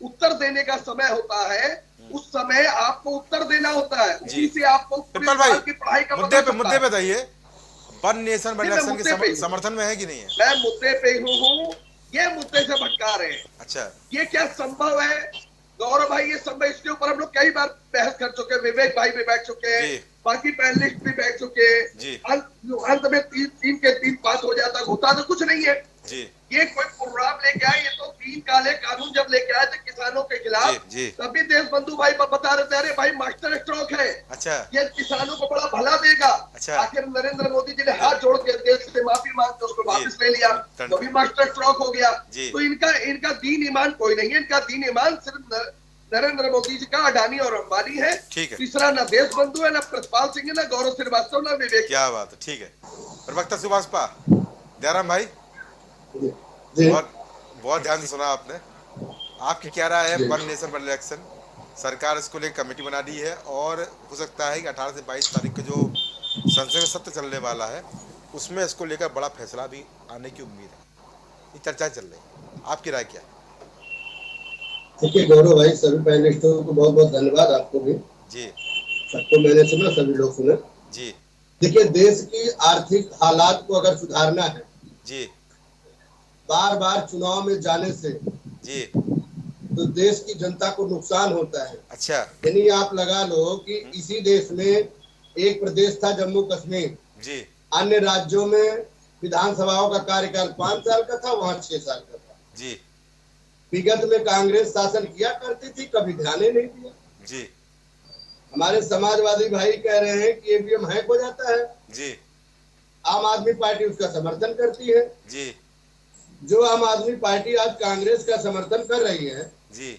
उत्तर देने का समय होता है उस समय आपको उत्तर देना होता है, उसी से आपको पूरे साल की पढ़ाई का मुद्दे पे बताइए, वन नेशन वन इलेक्शन के समर्थन में है कि नहीं है? मैं मुद्दे पे ही हूँ, ये मुद्दे से भटका रहे हैं। अच्छा, ये क्या संभव है गौरव भाई? ये संभव, इसके ऊपर हम लोग कई बार बहस कर चुके हैं, विवेक भाई भी बैठ चुके हैं, बाकी पैनलिस्ट भी बैठ चुके हैं। अंत में 3 के 3 पास हो जाता, होता तो कुछ नहीं है। ये कोई प्रोग्राम लेके आए, ये तो 3 काले कानून जब लेके आए थे किसानों के खिलाफ, तभी देश बंधु भाई बता रहे थे अरे भाई मास्टर स्ट्रोक है। अच्छा, ये किसानों को बड़ा भला देगा। अच्छा, आखिर नरेंद्र मोदी जी ने हाथ जोड़ के देश से माफी मांगते उसको वापस ले लिया, तो भी मास्टर स्ट्रोक हो गया। तो इनका दीन ईमान कोई नहीं है, इनका दीन ईमान सिर्फ नरेंद्र मोदी जी का अडानी और अंबानी है। तीसरा ना देश बंधु है, ना प्रसपाल सिंह है, ना गौरव श्रीवास्तव, ना विवेक। क्या बात है, ठीक है। प्रवक्ता सुभाष पा दयाराम भाई, बहुत ध्यान से सुना आपने, आपकी क्या राय है? वन नेशन वन इलेक्शन, सरकार इसको लेकर कमेटी बना दी है और हो सकता है कि 18 से 22 तारीख को जो संसद में सत्र चलने वाला है उसमें इसको लेकर बड़ा फैसला भी आने की उम्मीद है, ये चर्चा चल रही है, आपकी राय क्या है? देखिए गौरव भाई, सभी पैनलिस्टों को बहुत बहुत धन्यवाद, आपको भी जी, सबको मैंने सुना, सभी लोग सुने जी। देखिए देश की आर्थिक हालात को अगर सुधारना है जी, बार बार चुनाव में जाने से जी तो देश की जनता को नुकसान होता है। अच्छा, यानी आप लगा लो कि इसी देश में एक प्रदेश था जम्मू कश्मीर जी, अन्य राज्यों में विधानसभाओं का कार्यकाल 5 साल का था, वहाँ 6 साल का था जी। विगत में कांग्रेस शासन किया करती थी, कभी ध्यान ही नहीं दिया जी। हमारे समाजवादी भाई कह रहे हैं कि ईवीएम हैक हो जाता है जी, आम आदमी पार्टी उसका समर्थन करती है जी। जो आम आदमी पार्टी आज कांग्रेस का समर्थन कर रही है जी,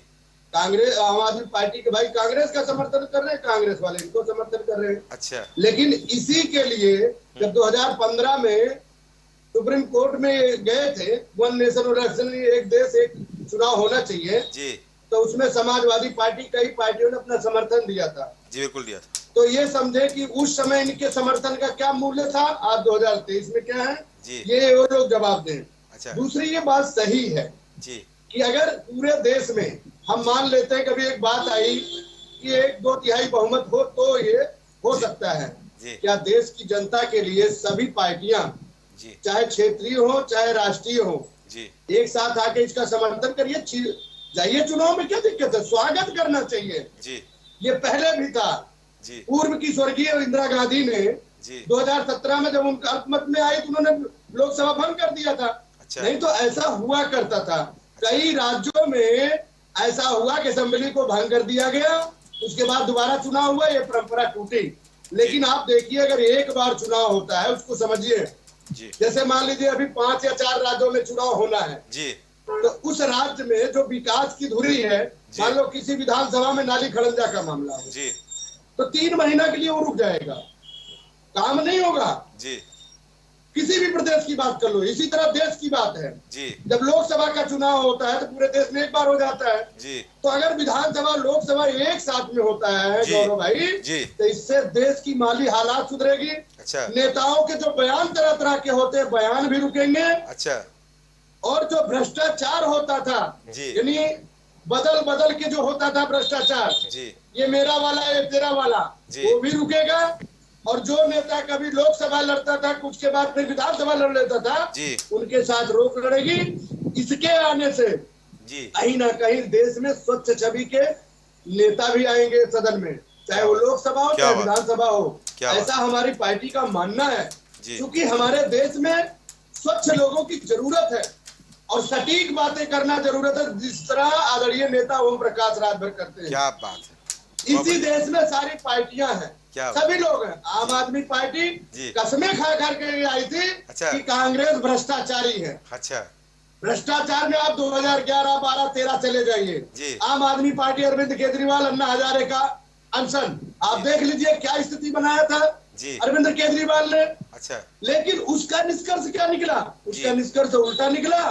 कांग्रेस आम आदमी पार्टी के भाई कांग्रेस का समर्थन कर रहे हैं, कांग्रेस वाले इनको समर्थन कर रहे हैं। अच्छा, लेकिन इसी के लिए जब 2015 में सुप्रीम कोर्ट में गए थे, वन नेशन वन इलेक्शन, एक देश एक चुनाव होना चाहिए जी, तो उसमें समाजवादी पार्टी कई पार्टियों ने अपना समर्थन दिया था जी, बिल्कुल दिया था। तो ये समझे कि उस समय इनके समर्थन का क्या मूल्य था, आज 2023 में क्या है जी, ये वो लोग जवाब दें। अच्छा, दूसरी ये बात सही है जी कि अगर पूरे देश में हम मान लेते हैं कभी एक बात आई कि 1/2 तिहाई बहुमत हो तो ये हो सकता है, क्या देश की जनता के लिए सभी पार्टियां जी, चाहे क्षेत्रीय हो चाहे राष्ट्रीय हो, जी, एक साथ आके इसका समर्थन करिए, जाइए चुनाव में, क्या दिक्कत है? स्वागत करना चाहिए जी, ये पहले भी था। जी, पूर्व की स्वर्गीय इंदिरा गांधी ने जी, 2017 में जब उनका अल्पमत में आई तो उन्होंने लोकसभा भंग कर दिया था। अच्छा, नहीं तो ऐसा हुआ करता था, कई राज्यों में ऐसा हुआ कि असेंबली को भंग कर दिया गया, उसके बाद दोबारा चुनाव हुआ, ये परंपरा टूटी। लेकिन आप देखिए, अगर एक बार चुनाव होता है, उसको समझिए, जैसे मान लीजिए अभी 5 या 4 राज्यों में चुनाव होना है जी, तो उस राज्य में जो विकास की धुरी है, मान लो किसी विधानसभा में नाली खड़ंजा का मामला है जी, तो 3 महीना के लिए वो रुक जाएगा, काम नहीं होगा। जी, किसी भी प्रदेश की बात कर लो, इसी तरह देश की बात है। जी, जब लोकसभा का चुनाव होता है तो पूरे देश में एक बार हो जाता है। जी, तो अगर विधानसभा लोकसभा एक साथ में होता है जी, गौरव भाई, जी, तो इससे देश की माली हालात सुधरेगी। अच्छा, नेताओं के जो बयान तरह तरह के होते हैं, बयान भी रुकेंगे। अच्छा, और जो भ्रष्टाचार होता था, जी, यानी बदल बदल के जो होता था भ्रष्टाचार, जी, ये मेरा वाला ये तेरा वाला, जी, वो भी रुकेगा। और जो नेता कभी लोकसभा लड़ता था, कुछ के बाद फिर विधानसभा लड़ लेता था, जी, उनके साथ रोक लड़ेगी। इसके आने से जी, कहीं ना कहीं देश में स्वच्छ छवि के नेता भी आएंगे सदन में, चाहे वो लोकसभा हो चाहे विधानसभा हो। ऐसा हमारी पार्टी का मानना है, क्योंकि हमारे देश में स्वच्छ लोगों की जरूरत है और सटीक बातें करना जरूरत है, जिस तरह आदरणीय नेता ओम प्रकाश राज भर करते हैं। क्या बात है। इसी देश में सारी पार्टियां हैं, सभी लोग हैं। आम आदमी पार्टी कसमें खा करके आई थी कि कांग्रेस भ्रष्टाचारी है। अच्छा, भ्रष्टाचार में आप 2011, 12, 13 चले जाइए। आम आदमी पार्टी अरविंद केजरीवाल, अन्ना हजारे का अनशन, आप देख लीजिए क्या स्थिति बनाया था अरविंद केजरीवाल ने। अच्छा, लेकिन उसका निष्कर्ष क्या निकला? उसका निष्कर्ष उल्टा निकला।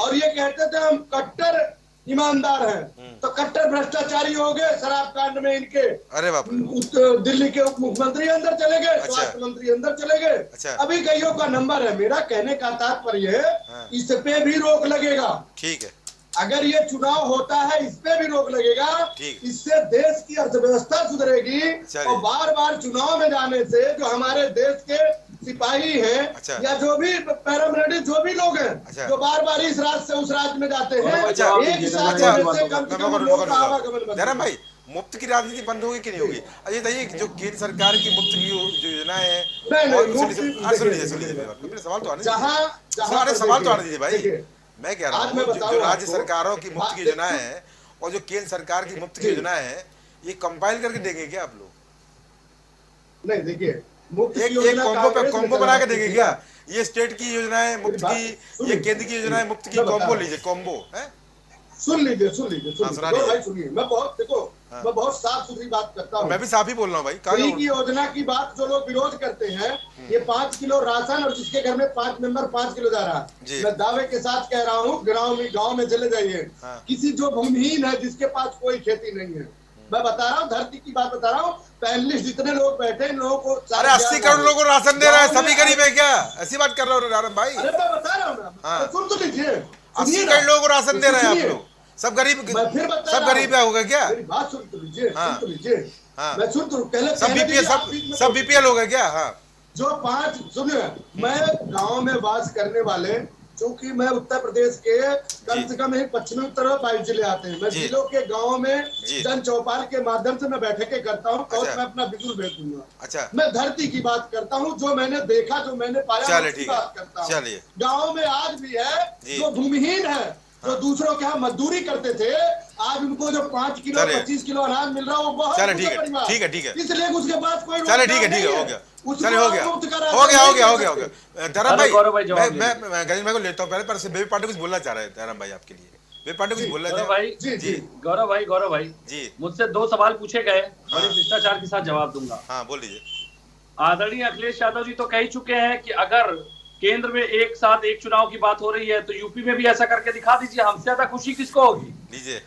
और ये कहते थे हम कट्टर ईमानदार हैं, तो कट्टर भ्रष्टाचारी हो गए। शराब कांड में इनके, अरे बाप रे, दिल्ली के उप मुख्यमंत्री अंदर चले गए, स्वास्थ्य मंत्री अंदर चले गए। अभी कईयों का नंबर है। मेरा कहने का तात्पर्य है, इस पे भी रोक लगेगा। ठीक है, अगर ये चुनाव होता है, इस पे भी रोक लगेगा। इससे देश की अर्थव्यवस्था सुधरेगी। और बार बार चुनाव में जाने से जो हमारे देश के सिपाही हैं या जो भी पैरामिलिट्री जो भी लोग हैं, जो बार बार इस राज्य से उस राज्य में जाते हैं, एक साथ से कम लोगों का आवागमन। जयराम भाई, मुफ्त की राजनीति बंद होगी कि नहीं होगी? अजय बताइए, जो केंद्र सरकार की मुफ्त की जो योजनाएं है, सवाल तो आने दीजिए भाई। मैं कह रहा हूँ, जो राज्य सरकारों की मुफ्त की योजनाएं हैं और जो केंद्र सरकार की मुफ्त की योजनाएं हैं, ये कंपाइल करके देंगे क्या आप लोग? नहीं, देखिए, एक कॉम्बो बना के देंगे क्या? ये स्टेट की योजनाएं मुफ्त की, ये केंद्र की योजनाएं मुफ्त की, कॉम्बो लीजिए, कॉम्बो है। सुन लीजिए भाई, सुनिए। मैं बहुत साफ सुथरी बात करता हूँ। मैं भी साफ ही बोल रहा हूँ भाई। फ्री की योजना की बात जो लोग विरोध करते हैं, ये 5 किलो राशन और जिसके घर में 5 मेंबर 5 किलो जा रहा है, मैं दावे के साथ कह रहा हूँ, गाँव में चले जाइए, किसी जो भूमिहीन है, जिसके पास कोई खेती नहीं है, मैं बता रहा हूँ, धरती की बात बता रहा हूँ, पैनलिस्ट जितने लोग बैठे इन लोगों को, अरे 80 करोड़ लोगों को राशन दे रहा है, सभी गरीब है क्या? ऐसी बात कर रहा हूँ राम भाई। अरे मैं बता रहा हूँ, सुन तो लीजिए। 80 करोड़ लोगों को राशन दे रहे हैं आप लोग, सब गरीब, सब गरीब होगा क्या? मेरी बात सुन तो लीजिए, सुन तो लीजिए। मैं सुन तो पहले सब बीपीएल हो गए क्या? हाँ, जो 5, सुनिए, मैं गांव में वास करने वाले, चूंकि मैं उत्तर प्रदेश के कम से कम पश्चिमी उत्तर 22 जिले आते हैं, मैं जिलों के गांव में जन चौपाल के माध्यम से मैं बैठकें करता हूँ और मैं अपना बिल्कुल भेज दूंगा। अच्छा, मैं धरती की बात करता हूँ, जो मैंने देखा, जो मैंने पाया, उसकी बात करता हूँ। गाँव में आज भी है जो भूमिहीन है, जो दूसरों के यहाँ मजदूरी करते थे, आज उनको जो 5 किलो 25 किलो अनाज मिल रहा है, वो बहुत ठीक है, इसलिए उसके बाद कोई, चले ठीक है, हो गया, चले हो गया। धर्म भाई, मैं गणेश भाई को लेता हूँ पहले, पर बेबी पांडे कुछ बोलना चाह रहे हैं धर्म भाई आपके लिए। बेबी पांडे कुछ बोलना चाह रहे हैं। जी, गौरव भाई जी, मुझसे 2 सवाल पूछे गए, बड़े शिष्टाचार के साथ जवाब दूंगा। हाँ, बोल लीजिए। आदरणीय अखिलेश यादव जी तो कह ही चुके हैं कि अगर केंद्र में एक साथ एक चुनाव की बात हो रही है, तो यूपी में भी ऐसा करके दिखा दीजिए। हमसे ज्यादा खुशी किसको होगी? लीजिए।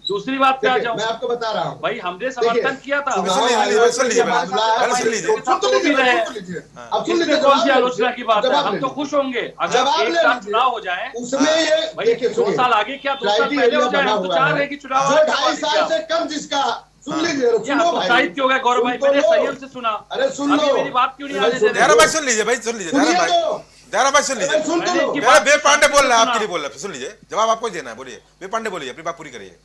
दूसरी बात क्या जाऊँ, मैं आपको बता रहा हूँ भाई, हमने समर्थन किया था। कौन सी आलोचना की बात है? हम तो खुश होंगे अगर एक साथ चुनाव हो जाए। उसमें 2 साल आगे क्या, 2 साल पहले हो जाए, हम तो चाह रहे हैं कि चुनाव 2.5 साल से कम जिसका सुन लीजिए, सुनो भाई, साहित्य हो गया गौरव भाई, मैंने संयम से सुना। अरे सुन लो, मेरी बात क्यों नहीं आने दे रहे? दयाराम भाई सुन लीजिए भाई, सुन लीजिए दयाराम भाई सुन लीजिए। वे पांडे बोल रहे हैं, आपके लिए बोल रहे हैं, सुन लीजिए, जवाब आपको देना है, बोलिए वे पांडे, बोलिए अपनी बात पूरी करिए।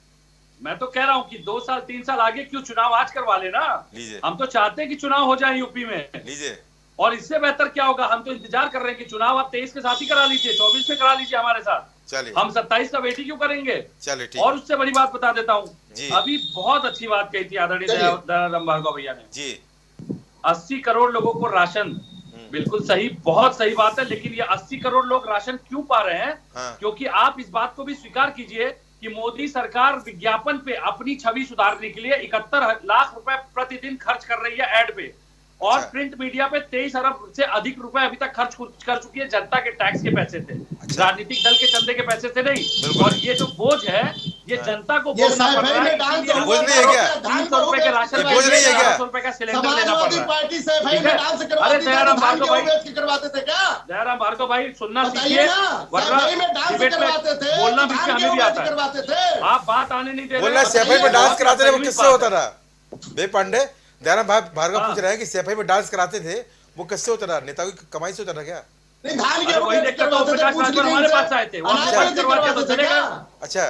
मैं तो कह रहा हूँ कि 2 साल 3 साल आगे क्यों चुनाव आज करवा लेना। लीजिए, हम तो चाहते हैं कि चुनाव हो जाए यूपी में। लीजिए, और इससे बेहतर क्या होगा, हम तो इंतजार कर रहे हैं कि चुनाव आप 23 के साथ ही करा लीजिए, 24 में करा लीजिए हमारे साथ। चलिए, हम 27 का वेट ही क्यों करेंगे। चलिए ठीक। और उससे बड़ी बात बता देता हूँ, जी। अभी बहुत अच्छी बात कही थी आदरणीय दयाराम भार्गव भैया ने जी। 80 करोड़ लोगों को राशन, बिल्कुल सही, बहुत सही बात है। लेकिन ये 80 करोड़ लोग राशन क्यों पा रहे हैं? हाँ। क्योंकि आप इस बात को भी स्वीकार कीजिए कि मोदी सरकार विज्ञापन पे अपनी छवि सुधारने के लिए 71 लाख रुपए प्रतिदिन खर्च कर रही है एड पे, और अच्छा। प्रिंट मीडिया पे 23 अरब से अधिक रुपए अभी तक खर्च कर चुकी है। जनता के टैक्स के पैसे से, अच्छा। राजनीतिक दल के चंदे के पैसे से नहीं। और ये जो बोझ है, ये जनता को ये बोझना पड़ रहा है। बोझ नहीं है क्या? 300 रुपए के राशन, बोझ नहीं है क्या? 400 रुपए का सिलेंडर लेना पड़ समाजवादी रहा है। पार्टी से भाई में डांस करवाती अरे दयाराम भार्गव भाई, करवाते थे क्या? दयाराम भार्गव भाई सुनना बताइए सीखिए, ना, वरना सफाई में डांस डिबेट में करवाते थे, बोलना भी हमें भी आता है। करवाते थे। आप बात आने नहीं दे रहे। बोल रहे सैफई में डांस कराते थे, वो किससे होता था? वे पांडे, दयाराम भार्गव पूछ रहे हैं कि सैफई में डांस कराते थे, वो किससे होता था? नेताओं की कमाई से होता था क्या? नहीं, धान अरे वही देखकर तो ओम प्रकाश राजभर हमारे पास आए थे, वो हमसे बात करवाते तो चले गए। अच्छा,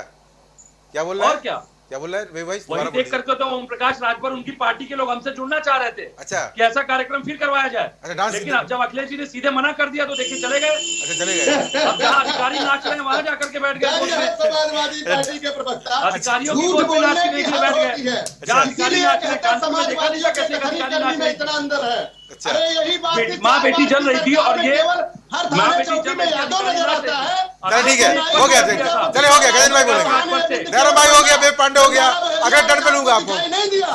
क्या बोल रहा है? और क्या बोल रहा है? वही वही देख करके तो ओम प्रकाश राजभर, उनकी पार्टी के लोग हमसे जुड़ना चाह रहे थे। अच्छा, कि ऐसा कार्यक्रम फिर करवाया अच्छा, जाए। डांस लेकिन अब जब अखिलेश जी ने सीधे मना कर दिया तो देखिए चले गए। अच्छा, चले गए। अब जहाँ अधिकारी नाच रहे हैं वहां जाकर के बैठ गए। समाजवादी पार्टी के प्रवक्ता अधिकारियों की गोद में नाचने के लिए बैठ गए। जहाँ अधिकारी नाच रहे, कानपुर में देखा नहीं था कैसे अधिकारी नाच रहे। इतना अंदर है। अच्छा। अरे यही बात, माँ बेटी जल रही थी, और ये हर माँ थाने बेटी चौकी जल में रही थी, यादव नजर आता है। चलो ठीक है, हो गया, चले हो गया, गजेंद्र भाई बोलेंगे, दयाराम भाई हो गया, वे पांडे हो गया, अगर टर्न पे लूंगा आपको।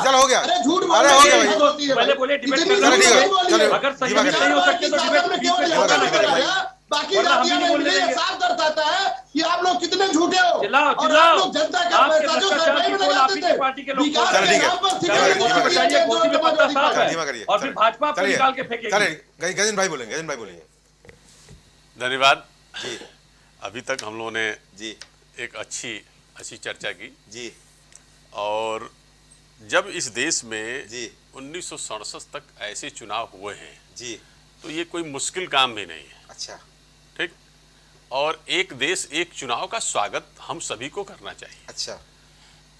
चलो हो गया, अरे झूठ अरे हो गया भाई, पहले बोले डिबेट इतनी करना ठीक है, बोली चलो, अगर सही धीमा नहीं करिए। हो सकते तो डिबेट में बीच में झगड़ा ना करें भाई। बाकी वरना हम जातियों ही नहीं में बोलने ये देंगे। साफ दर्शाता है कि आप लोग कितने झूठे हो। चिल्लाओ और चिल्लाओ, आप लोग जनता का आपके पैसा जो भ्रष्टाचार सरकारी की में पोल आप लगाते ही थे, के पार्टी के लोग विकास चलो के ठीक है, नाम पर चलो ठीक है, सिर्फ गोदी में पत्ता साफ है, धीमा करिए, और फिर भाजपा आपको निकाल के फेंकेगी। चलिए गजेंद्र भाई बोलेंगे, गजेंद्र भाई बोलिए। धन्यवाद जी। अभी तक हम लोगों ने जी। एक अच्छी चर्चा की जी। और जब इस देश में जी। 1967 तक ऐसे चुनाव हुए हैं जी। तो ये कोई मुश्किल काम भी नहीं है। अच्छा। ठीक, और एक देश एक चुनाव का स्वागत हम सभी को करना चाहिए। अच्छा।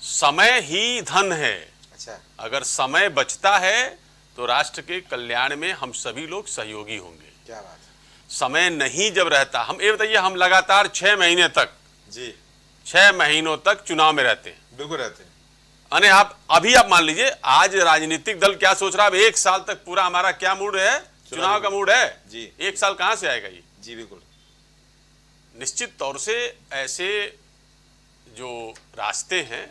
समय ही धन है। अच्छा। अगर समय बचता है तो राष्ट्र के कल्याण में हम सभी लोग सहयोगी होंगे। क्या बात है। समय नहीं जब रहता, हम ये बताइए, हम लगातार 6 महीने तक, जी, 6 महीनों तक चुनाव में रहते हैं। बिल्कुल रहते हैं। अने आप मान लीजिए, आज राजनीतिक दल क्या सोच रहा है, अब 1 साल तक पूरा हमारा क्या मूड है, चुनाव का मूड है जी। 1 साल कहां से आएगा ये? जी बिल्कुल। निश्चित तौर से ऐसे जो रास्ते हैं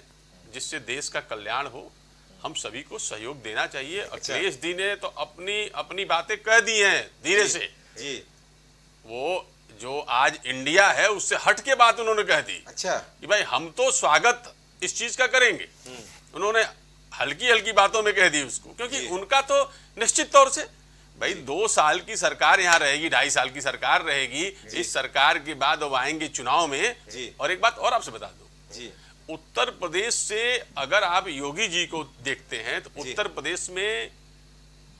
जिससे देश का कल्याण हो, हम सभी को सहयोग देना चाहिए। अखिलेश जी ने तो अपनी बातें कह दी हैं धीरे से जी। वो जो आज इंडिया है उससे हट के बात उन्होंने कह दी। अच्छा। कि भाई हम तो स्वागत इस चीज का करेंगे। उन्होंने हल्की बातों में कह दी उसको, क्योंकि उनका तो निश्चित तौर से भाई 2 साल की सरकार यहाँ रहेगी, 2.5 साल की सरकार रहेगी। इस सरकार के बाद वो आएंगे चुनाव में। और एक बात और आपसे बता दूं जी, उत्तर प्रदेश से अगर आप योगी जी को देखते हैं तो उत्तर प्रदेश में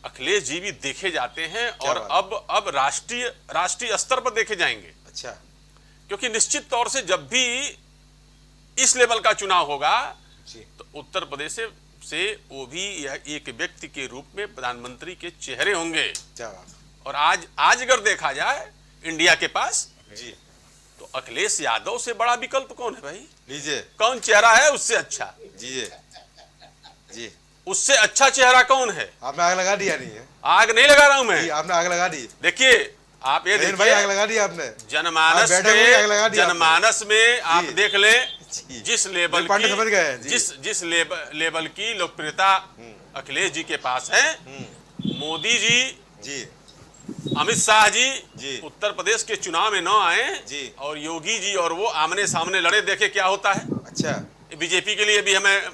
अखिलेश जी भी देखे जाते हैं, और अब राष्ट्रीय स्तर पर देखे जाएंगे। अच्छा। क्योंकि निश्चित तौर से जब भी इस लेवल का चुनाव होगा तो उत्तर प्रदेश से वो भी एक व्यक्ति के रूप में प्रधानमंत्री के चेहरे होंगे। क्या बात। और आज अगर देखा जाए इंडिया के पास जी, तो अखिलेश यादव से बड़ा विकल्प कौन है भाई? लीजिए। कौन चेहरा है उससे अच्छा? जी जी, उससे अच्छा चेहरा कौन है? आपने आग लगा दी नहीं है? आग नहीं लगा रहा हूं मैं। आपने आग लगा दी। देखिए आप ये भाई, आग लगा दी आपने। जनमानस में आप देख लें जिस लेवल पांडे समझ गए। जिस लेवल की लोकप्रियता अखिलेश जी के पास है, मोदी जी, अमित शाह जी उत्तर प्रदेश के चुनाव में न आए और योगी जी और वो आमने सामने लड़े, देखे क्या होता है। अच्छा। बीजेपी के लिए भी हमें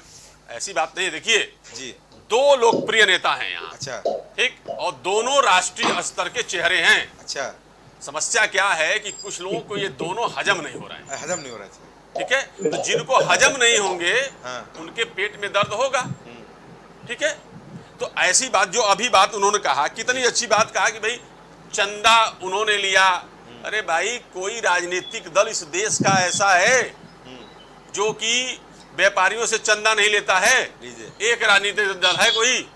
ऐसी बात नहीं। देखिए जी, 2 लोकप्रिय नेता हैं यहाँ। अच्छा। ठीक, और दोनों राष्ट्रीय स्तर के चेहरे हैं। अच्छा। समस्या क्या है कि कुछ लोगों को ये दोनों हजम नहीं हो रहा है। हजम नहीं हो रहा है। ठीक है, तो जिनको हजम नहीं होंगे हाँ। उनके पेट में दर्द होगा। ठीक है। तो ऐसी बात, जो अभी बात उन्होंने कहा, कितनी अच्छी बात कहा कि भाई चंदा उन्होंने लिया। अरे भाई, कोई राजनीतिक दल इस देश का ऐसा है जो कि व्यापारियों से चंदा नहीं लेता है? एक राजनीतिक दल है कोई?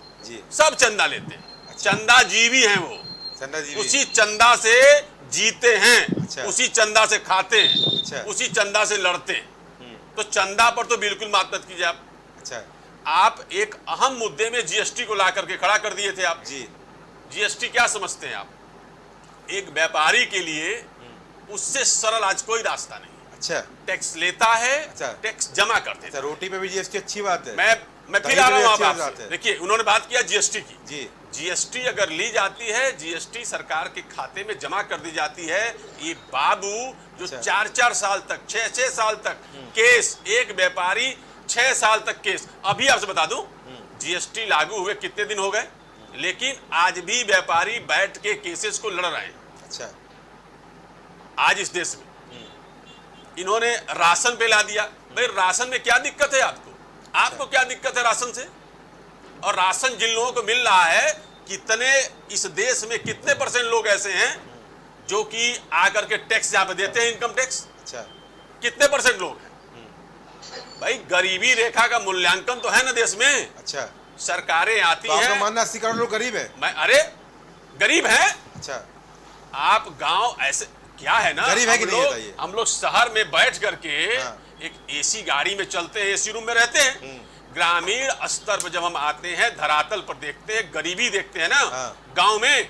सब चंदा लेते हैं। चंदा जीवी हैं वो, उसी चंदा से जीते हैं, उसी चंदा से खाते हैं, उसी चंदा से लड़ते हैं। तो चंदा पर तो बिल्कुल बात मत कीजिए आप। आप एक अहम मुद्दे में जीएसटी को ला करके खड़ा कर दिए थे आप। जीएसटी क्या समझते हैं आप? एक व्यापारी के लिए उससे सरल आज कोई रास्ता नहीं। टैक्स लेता है, टैक्स जमा करते हैं। रोटी पे भी जीएसटी अच्छी बात है। मैं फिर आ रहा हूं आपसे। देखिए, उन्होंने बात किया जीएसटी की। जीएसटी अगर ली जाती है, जीएसटी सरकार के खाते में जमा कर दी जाती है, ये बाबू जो 4-4 साल तक, 6-6 साल तक केस, एक व्यापारी 6 साल तक केस। अभी आपसे बता दूं, जीएसटी लागू हुए कितने दिन हो गए, लेकिन आज भी व्यापारी बैठ के केसेस को लड़ रहे हैं। आज इस देश में इन्होंने राशन पे ला दिया। भाई, राशन में क्या दिक्कत है आपको? आपको क्या दिक्कत है राशन से? और राशन जिन लोगों को मिल रहा है, कितने इस देश में कितने % लोग ऐसे हैं जो कि आकर के टैक्स यहाँ पे देते हैं, इनकम टैक्स? कितने % लोग हैं? भाई, गरीबी रेखा का मूल्यांकन तो है ना देश में। सरकारें आती हैं। आपका मानना 80 करोड़ लोग गरीब है? अरे गरीब है। आप गांव ऐसे क्या है ना, गरीब है कि नहीं बताइए? हम लोग शहर में बैठ करके एक एसी गाड़ी में चलते हैं, एसी रूम में रहते हैं। ग्रामीण स्तर पर जब हम आते हैं, धरातल पर देखते हैं, गरीबी देखते हैं ना, गांव में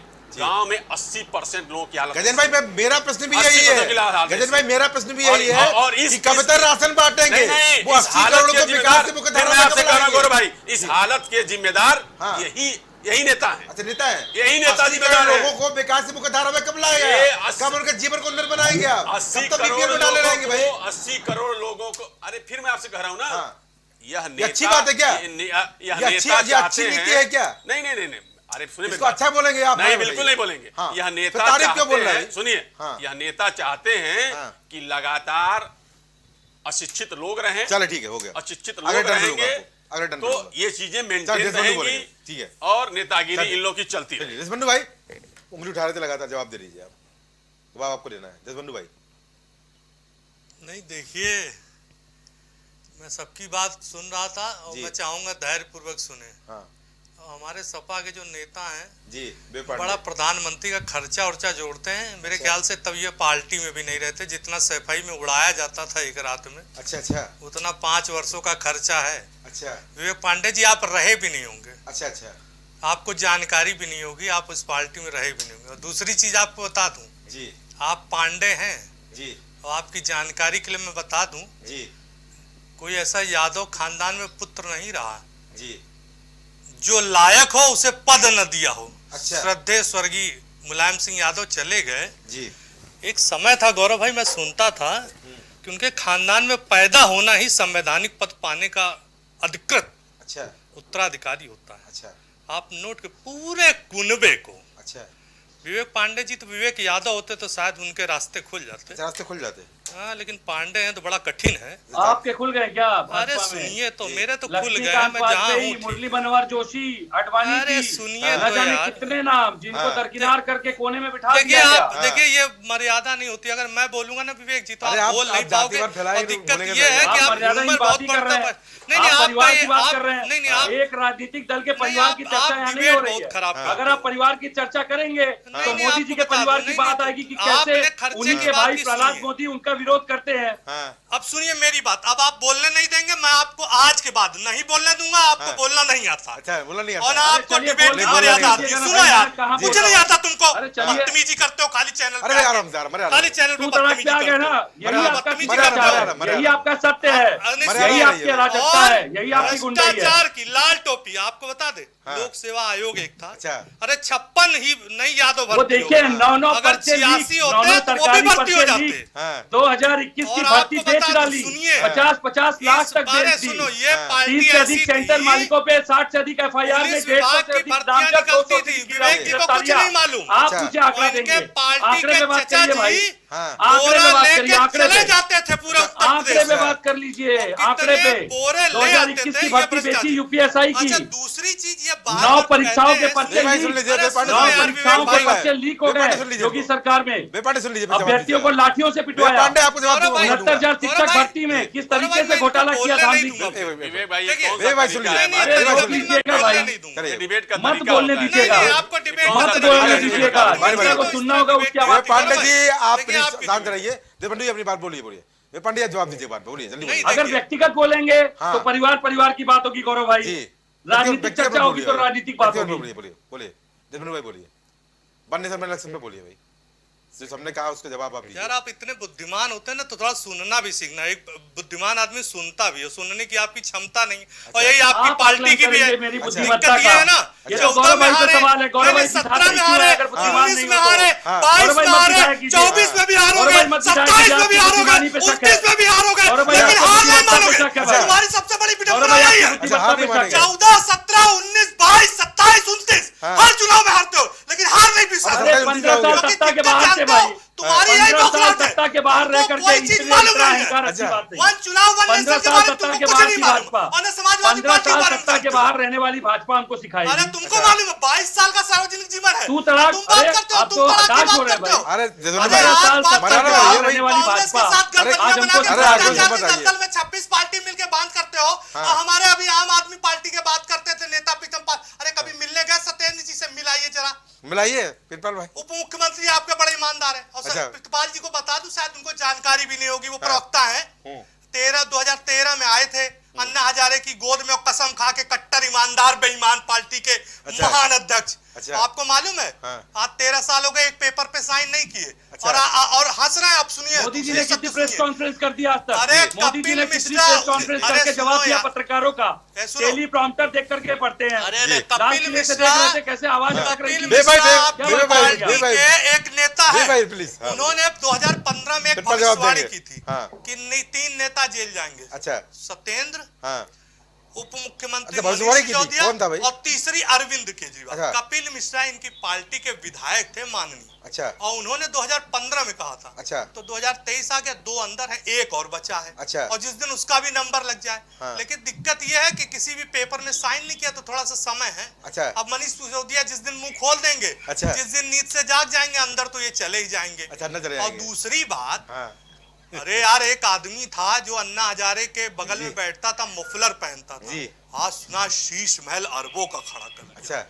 80% लोगों की हालत। गजन भाई, मेरा प्रश्न भी यही है। गजन भाई, मेरा प्रश्न भी यही है। और इस कब तक राशन बांटेंगे? वो 80 करोड़ के विकास से गौरव भाई, इस हालत के जिम्मेदार यही नेता है। अच्छा, नेता है, यही नेता जिम्मेदार है। लोगों को विकास से मुख्यधारा में कब लाएगा? कब उनका जीवन को उन्नत बनाएंगे आप? 80 करोड़ लोगों को। अरे फिर मैं आपसे कह रहा हूं ना, यह नेता अच्छी बात है क्या? यह नेता अच्छी नीति है क्या? नहीं। अरे सुनिए, इसको अच्छा बोलेंगे आप? नहीं, बिल्कुल नहीं बोलेंगे। यह नेता चाहते हैं, सुनिए, यह नेता चाहते हैं कि लगातार अशिक्षित लोग रहें। चलो ठीक है, हो गया। अशिक्षित लोग रहेंगे तो ये चीजें मेंटेन रहेंगी, ठीक है, और नेतागिरी इन लोगों की चलती रहेगी। जसबंधु भाई, उंगली उठा रहे थे, लगातार जवाब दे लीजिए आप। जवाब आपको देना है जसबंधु भाई। नहीं, देखिए, मैं सबकी बात सुन रहा था और मैं चाहूंगा धैर्यपूर्वक सुने। हमारे सपा के जो नेता हैं बड़ा प्रधानमंत्री का खर्चा उर्चा जोड़ते हैं। मेरे ख्याल से तब ये पार्टी में भी नहीं रहते। जितना सफाई में उड़ाया जाता था एक रात में, अच्छा, उतना 5 वर्षों का खर्चा है। अच्छा, विवेक पांडे जी, आप रहे भी नहीं होंगे। अच्छा, आपको जानकारी भी नहीं होगी, आप उस पार्टी में रहे भी नहीं होंगे। और दूसरी चीज आपको बता दूं जी, आप पांडे हैं जी, और आपकी जानकारी के लिए मैं बता दूं जी, कोई ऐसा यादव खानदान में पुत्र नहीं रहा जी जो लायक हो उसे पद न दिया हो। अच्छा। श्रद्धेय स्वर्गीय मुलायम सिंह यादव चले गए जी। एक समय था गौरव भाई, मैं सुनता था कि उनके खानदान में पैदा होना ही संवैधानिक पद पाने का अधिकृत उत्तराधिकारी होता है। अच्छा। आप नोट के पूरे कुनबे को। अच्छा। विवेक पांडे जी तो विवेक यादव होते तो शायद उनके रास्ते खुल जाते। रास्ते खुल जाते। हाँ, लेकिन पांडे हैं तो बड़ा कठिन है। आपके खुल गए क्या? अरे सुनिए तो, मेरे तो खुल गए। मैं जहाँ हूँ, मुरली मनोहर जोशी, अडवाणी, अरे सुनिए न जाने कितने नाम जिनको दरकिनार करके कोने में बिठा दिया। देखिए, ये मर्यादा नहीं होती। अगर मैं बोलूंगा ना विवेक जी तो आप बोल नहीं पाओगे। और दिक्कत ये है कि आप बहुत बढ़ता। नहीं, आप परिवार की बात कर रहे हैं। आप एक राजनीतिक दल के परिवार की चर्चा यहाँ नहीं हो रही है। अगर आप परिवार की चर्चा करेंगे तो मोदी जी के परिवार की बात आएगी कि कैसे उन्हीं के भाई प्रहलाद मोदी उनका विरोध करते हैं। अब सुनिए मेरी बात, अब आप बोलने नहीं देंगे, मैं आपको आज के बाद नहीं बोलने दूंगा। आपको बोलना नहीं आता। अच्छा, बोलना नहीं आता। और आपको डिबेट की मर्यादा आती है। सुनो यार, मुझे नहीं आता तुमको। बदतमीजी करते हो खाली चैनल पे। खाली चैनल पे बदतमीजी करते हो। यही आपका सत्य है, यही आपकी अराजकता है, यही आपकी गुंडाई है। भ्रष्टाचार की लाल टोपी। आपको बता दे, लोक सेवा आयोग एक था। अरे 56 ही नहीं यादव वो देखिए 9 अगर 86 होते तो वो भी भर्ती हो जाते। 2021 की भर्ती बेच डाली। 50-50 लाख तक बेच दी। 30 से अधिक सेंटर मालिकों पे 60 से अधिक FIR में 150 से अधिक नामजद 200 विवेक जी को कुछ नहीं मालूम। आप मुझे आंकड़ा देंगे, आंकड़े में बात करिए भाई। आंकड़े में बात करिए, आंकड़े चले पे जाते थे पूरे उत्तर आंकड़े प्रदेश पे में। बात कर लीजिए, आंकड़े पे बोरे ले आते 2021 थे की भर्ती बेची यूपीएसआई की। अच्छा दूसरी चीज ये 9 परीक्षाओं के पर्चे भाई सुन लीजिए, 9 परीक्षाओं के पर्चे लीक हो गए योगी सरकार में। पांडे सुन लीजिए, अभ्यर्थियों को लाठियों से पिटवाया। पांडे आपको जवाब दूंगा। 69,000 शिक्षक भर्ती में किस तरीके से घोटाला किया था विवेक भाई, ये कौन विवेक सा भाई सुन तरीका है? लीजिए। अरे रोक लीजिएगा भाई, ये डिबेट का मत तरीका बोलने होता है। दीजिएगा, आपको डिबेट मत बोलने दीजिएगा, जिसका को सुनना होगा उसकी आवाज। पांडे जी आप देखिए, आप प्लीज शांत रहिए। देवबंधु जी अपनी बात बोलिए। पांडे जी जवाब दीजिए, बात बोलिए जल्दी बोलिए। अगर व्यक्तिगत बोलेंगे हाँ। तो परिवार की बात होगी गौरव भाई, जी राजनीतिक चर्चा होगी तो राजनीतिक बात होगी। बोलिए देवबंधु भाई बोलिए। बनने समय इलेक्शन में बोलिए भाई, जो हमने कहा उसका जवाब आप दीजिए। यार आप इतने बुद्धिमान होते हैं ना तो थोड़ा सुनना भी सीखना। एक बुद्धिमान आदमी सुनता भी है, सुनने की आपकी क्षमता नहीं है। और यही आपकी आप पार्टी की भी है। करेंगे मेरी बुद्धिमत्ता दिक्कत ये है ना, ये तो गौरव भाई का सवाल है। गौरव भाई 17 में हारे, 19 में हारे, 22 में गौरव हारे, भाई 24 में भी हारोगे, गौरव भाई 27 में भी हारोगे, 29 में भी हारोगे, गौरव भाई लेकिन आपकी हार नहीं बुद्धिमत्ता पे मानोगे। शक है भाई। तुम्हारी सबसे बड़ी गौरव विडंबना भाई यही है। आपकी बुद्धिमत्ता पे शक है। 14, 17, 19, 22, 27, 29 हर चुनाव में हारते हो, लेकिन हार नहीं भी सकते। अरे 15 साल सत्ता के बाहर से भाई, तुम्हारी यही 15 साल बौखलाहट है। सत्ता के बाहर रह करके कोई चीज इतने मालूम इतना नहीं है। अहंकार अच्छी बात नहीं। वन चुनाव वन 15 नेशन के साल बारे में सत्ता तुमको के कुछ बाहर नहीं की मालूम। भाजपा, और न समाजवादी 15 पार्टी के साल बारे में सत्ता के जानते हो। बाहर रहने वाली भाजपा हमको सिखाएगी। अरे तुमको मालूम है 22 साल का सार्वजनिक जीवन है। तू तड़ाक, तुम बात अरे करते हो, आप तुम तो तड़ाक की हताश बात हो रहे करते हो। अरे देवबंधु अरे भाई आज साल बात सत्ता करते के हो, बाहर रहने वाली कांग्रेस के भाजपा। साथ गठबंधन आज हमको बना के अरे आज भ्रष्टाचार हमको के बताइए। दलदल में 26 पार्टी मिलके बांध करते हो। और हमारे अभी आम आदमी पार्टी के बात करते थे नेता प्रीतम अरे कभी मिलने गए सत्येंद्र जी से, मिलाइए जरा। मिलाइए प्रिंसिपल भाई। उप मुख्यमंत्री आपके बड़े ईमानदार है। और अच्छा। प्रितपाल जी को बता दूं, शायद उनको जानकारी भी नहीं होगी, वो प्रवक्ता है। 2013 में आए थे अन्ना हजारे की गोद में और कसम खा के कट्टर ईमानदार बेईमान पार्टी के महान अध्यक्ष। अच्छा। आपको मालूम है आज 13 साल हो गए एक पेपर पे साइन नहीं किए। अच्छा। और हंस रहे हैं। अब सुनिए, मोदी जी ने कितनी प्रेस कॉन्फ्रेंस कर दिया आज तक? अरे मोदी जी ने कपिल कितनी मिश्रा, प्रेस कॉन्फ्रेंस अरे करके जवाब सुनो दिया यार। पत्रकारों का? सुनो। टेलीप्रॉम्प्टर देख करके पढ़ते हैं। अरे लाल कपिल किले से मिश्रा, देख रहे थे कैसे आवाज अटक रही कपिल थी। मिश्रा आपकी भाई, पार्टी भाई, भाई, के एक नेता भाई, है। भाई, प्लीज, हाँ। उन्होंने 2015 में एक फिर पर जवाब भविष्यवाणी देंगे। की थी हाँ। कि 3 नेता जेल जाएंगे। अच्छा। सत्येंद्र, हाँ। उप मुख्यमंत्री अच्छा, भविष्यवाणी मनीष की थी। सिसोदिया कौन था भाई? और तीसरी अरविंद केजरीवाल। अच्छा। कपिल मिश्रा इनकी पार्टी के विधायक थे माननीय। अच्छा। और उन्होंने 2015 में कहा था। अच्छा। तो 2023 आ गया, 2 अंदर है, एक और बचा है। अच्छा। और जिस दिन उसका भी नंबर लग जाए। हाँ। लेकिन दिक्कत यह है कि किसी भी पेपर में साइन नहीं किया तो थोड़ा सा समय है। अच्छा। अब मनीष सिसोदिया जिस दिन मुंह खोल देंगे, अच्छा। जिस दिन नींद से जाग जाएंगे अंदर, तो ये चले ही जाएंगे। अच्छा, अंदर चले और जाएंगे। दूसरी बात, हाँ। अरे यार एक आदमी था जो अन्ना हजारे के बगल में बैठता था, मफलर पहनता था। जी। आज सुना शीश महल अरबों का खड़ा कर दिया। अच्छा।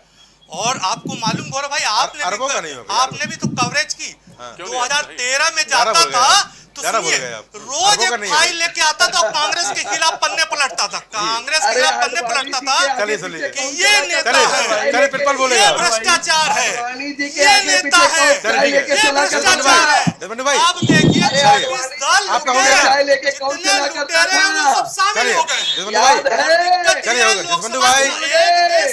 और आपको मालूम गौरव भाई, अरबों का नहीं होगा, आपने भी तो कवरेज की। हाँ। 2013 में 11 जाता बोल गए था आप। तो 11 बोल सुनिए, गए आप। रोज अरबों का एक नहीं फाइल है। लेके आता था और कांग्रेस के खिलाफ पन्ने पलटता था। कांग्रेस के अरे खिलाफ पन्ने आडवाणी पलटता जी था के चलिए आगे सुनिए। कि पीछे ये कौन नेता चला है, जाता चलिए प्रिंसिपल बोलेगा। ये भ्रष्टाचार है, आडवाणी जी के ये आगे नेता पीछे है, कौन चाय लेके ये चला करता भ्रष्टाचार था? है। देवबंधु भाई। आप देखिए अरे 26 दल आपका हो लुटेरे, गया। चाय लेके कौन जितने चला करता लुटेरे हैं वो था? सब शामिल चलिए हो गए हैं। देवबंधु भाई। याद है? चलिए हो गया देवबंधु भाई।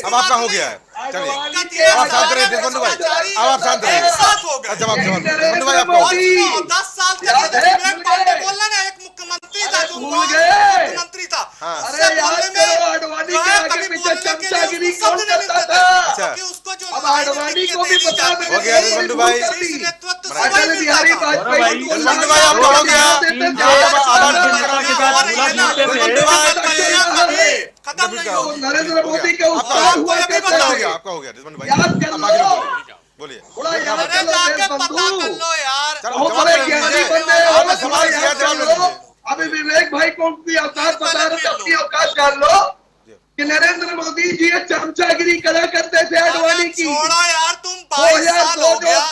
अब आपका हो गया है। चलिए आडवाणी के अब आप शांत आगे रहिए देवबंधु भाई। भ्रष्टाचारी अब आप शांत रहिए। एक साथ हो गए। जवाब एक देवबंधु भाई नरेंद्र आपका मोदी। 10 साल के याद लिए है? विवेक भूल पांडे गए? बोल रहे ना, एक मुख्यमंत्री था अरे जो भूल गए? मुख्यमंत्री था। हाँ। उससे अरे याद बोलने में करो, आडवाणी जो के है आगे कभी पीछे बोलने के लिए चमचागिरी उसको शब्द कौन नहीं करता मिलते था? थे। अच्छा। क्योंकि उसको जो अब लाइन आडवाणी लिख के को भी देनी बता जाती मैंने हो गया थी, देवबंधु भाई। शीर्ष नेतृत्व से वही अटल मिलता बिहारी था। वाजपेयी भाई, को देवबंधु भाई आपका हो गया। खत्म नहीं तो होगी। नरेंद्र मोदी के आपका उत्तर हो हुआ गया। कैसे? आपका हो गया। आपका हो गया देवबंधु भाई। याद कर अब लो। आगे बोलिए। थोड़ा याद अरे कर लो जाके देश पता बंधु। कर लो यार। चलो, बहुत जवाब बड़े दे ज्ञानी दीजिए। बन गए हो, आपने थोड़ा सवाल किया, याद जवाब कर दे लो। दीजिए। अभी विवेक भाई को उनकी औकात बता रहे थे, अपनी औकात जान लो कि नरेंद्र मोदी जी ये चमचागिरी करा करते थे आडवाणी की। छोड़ो यार, तुम 22 साल हो गया।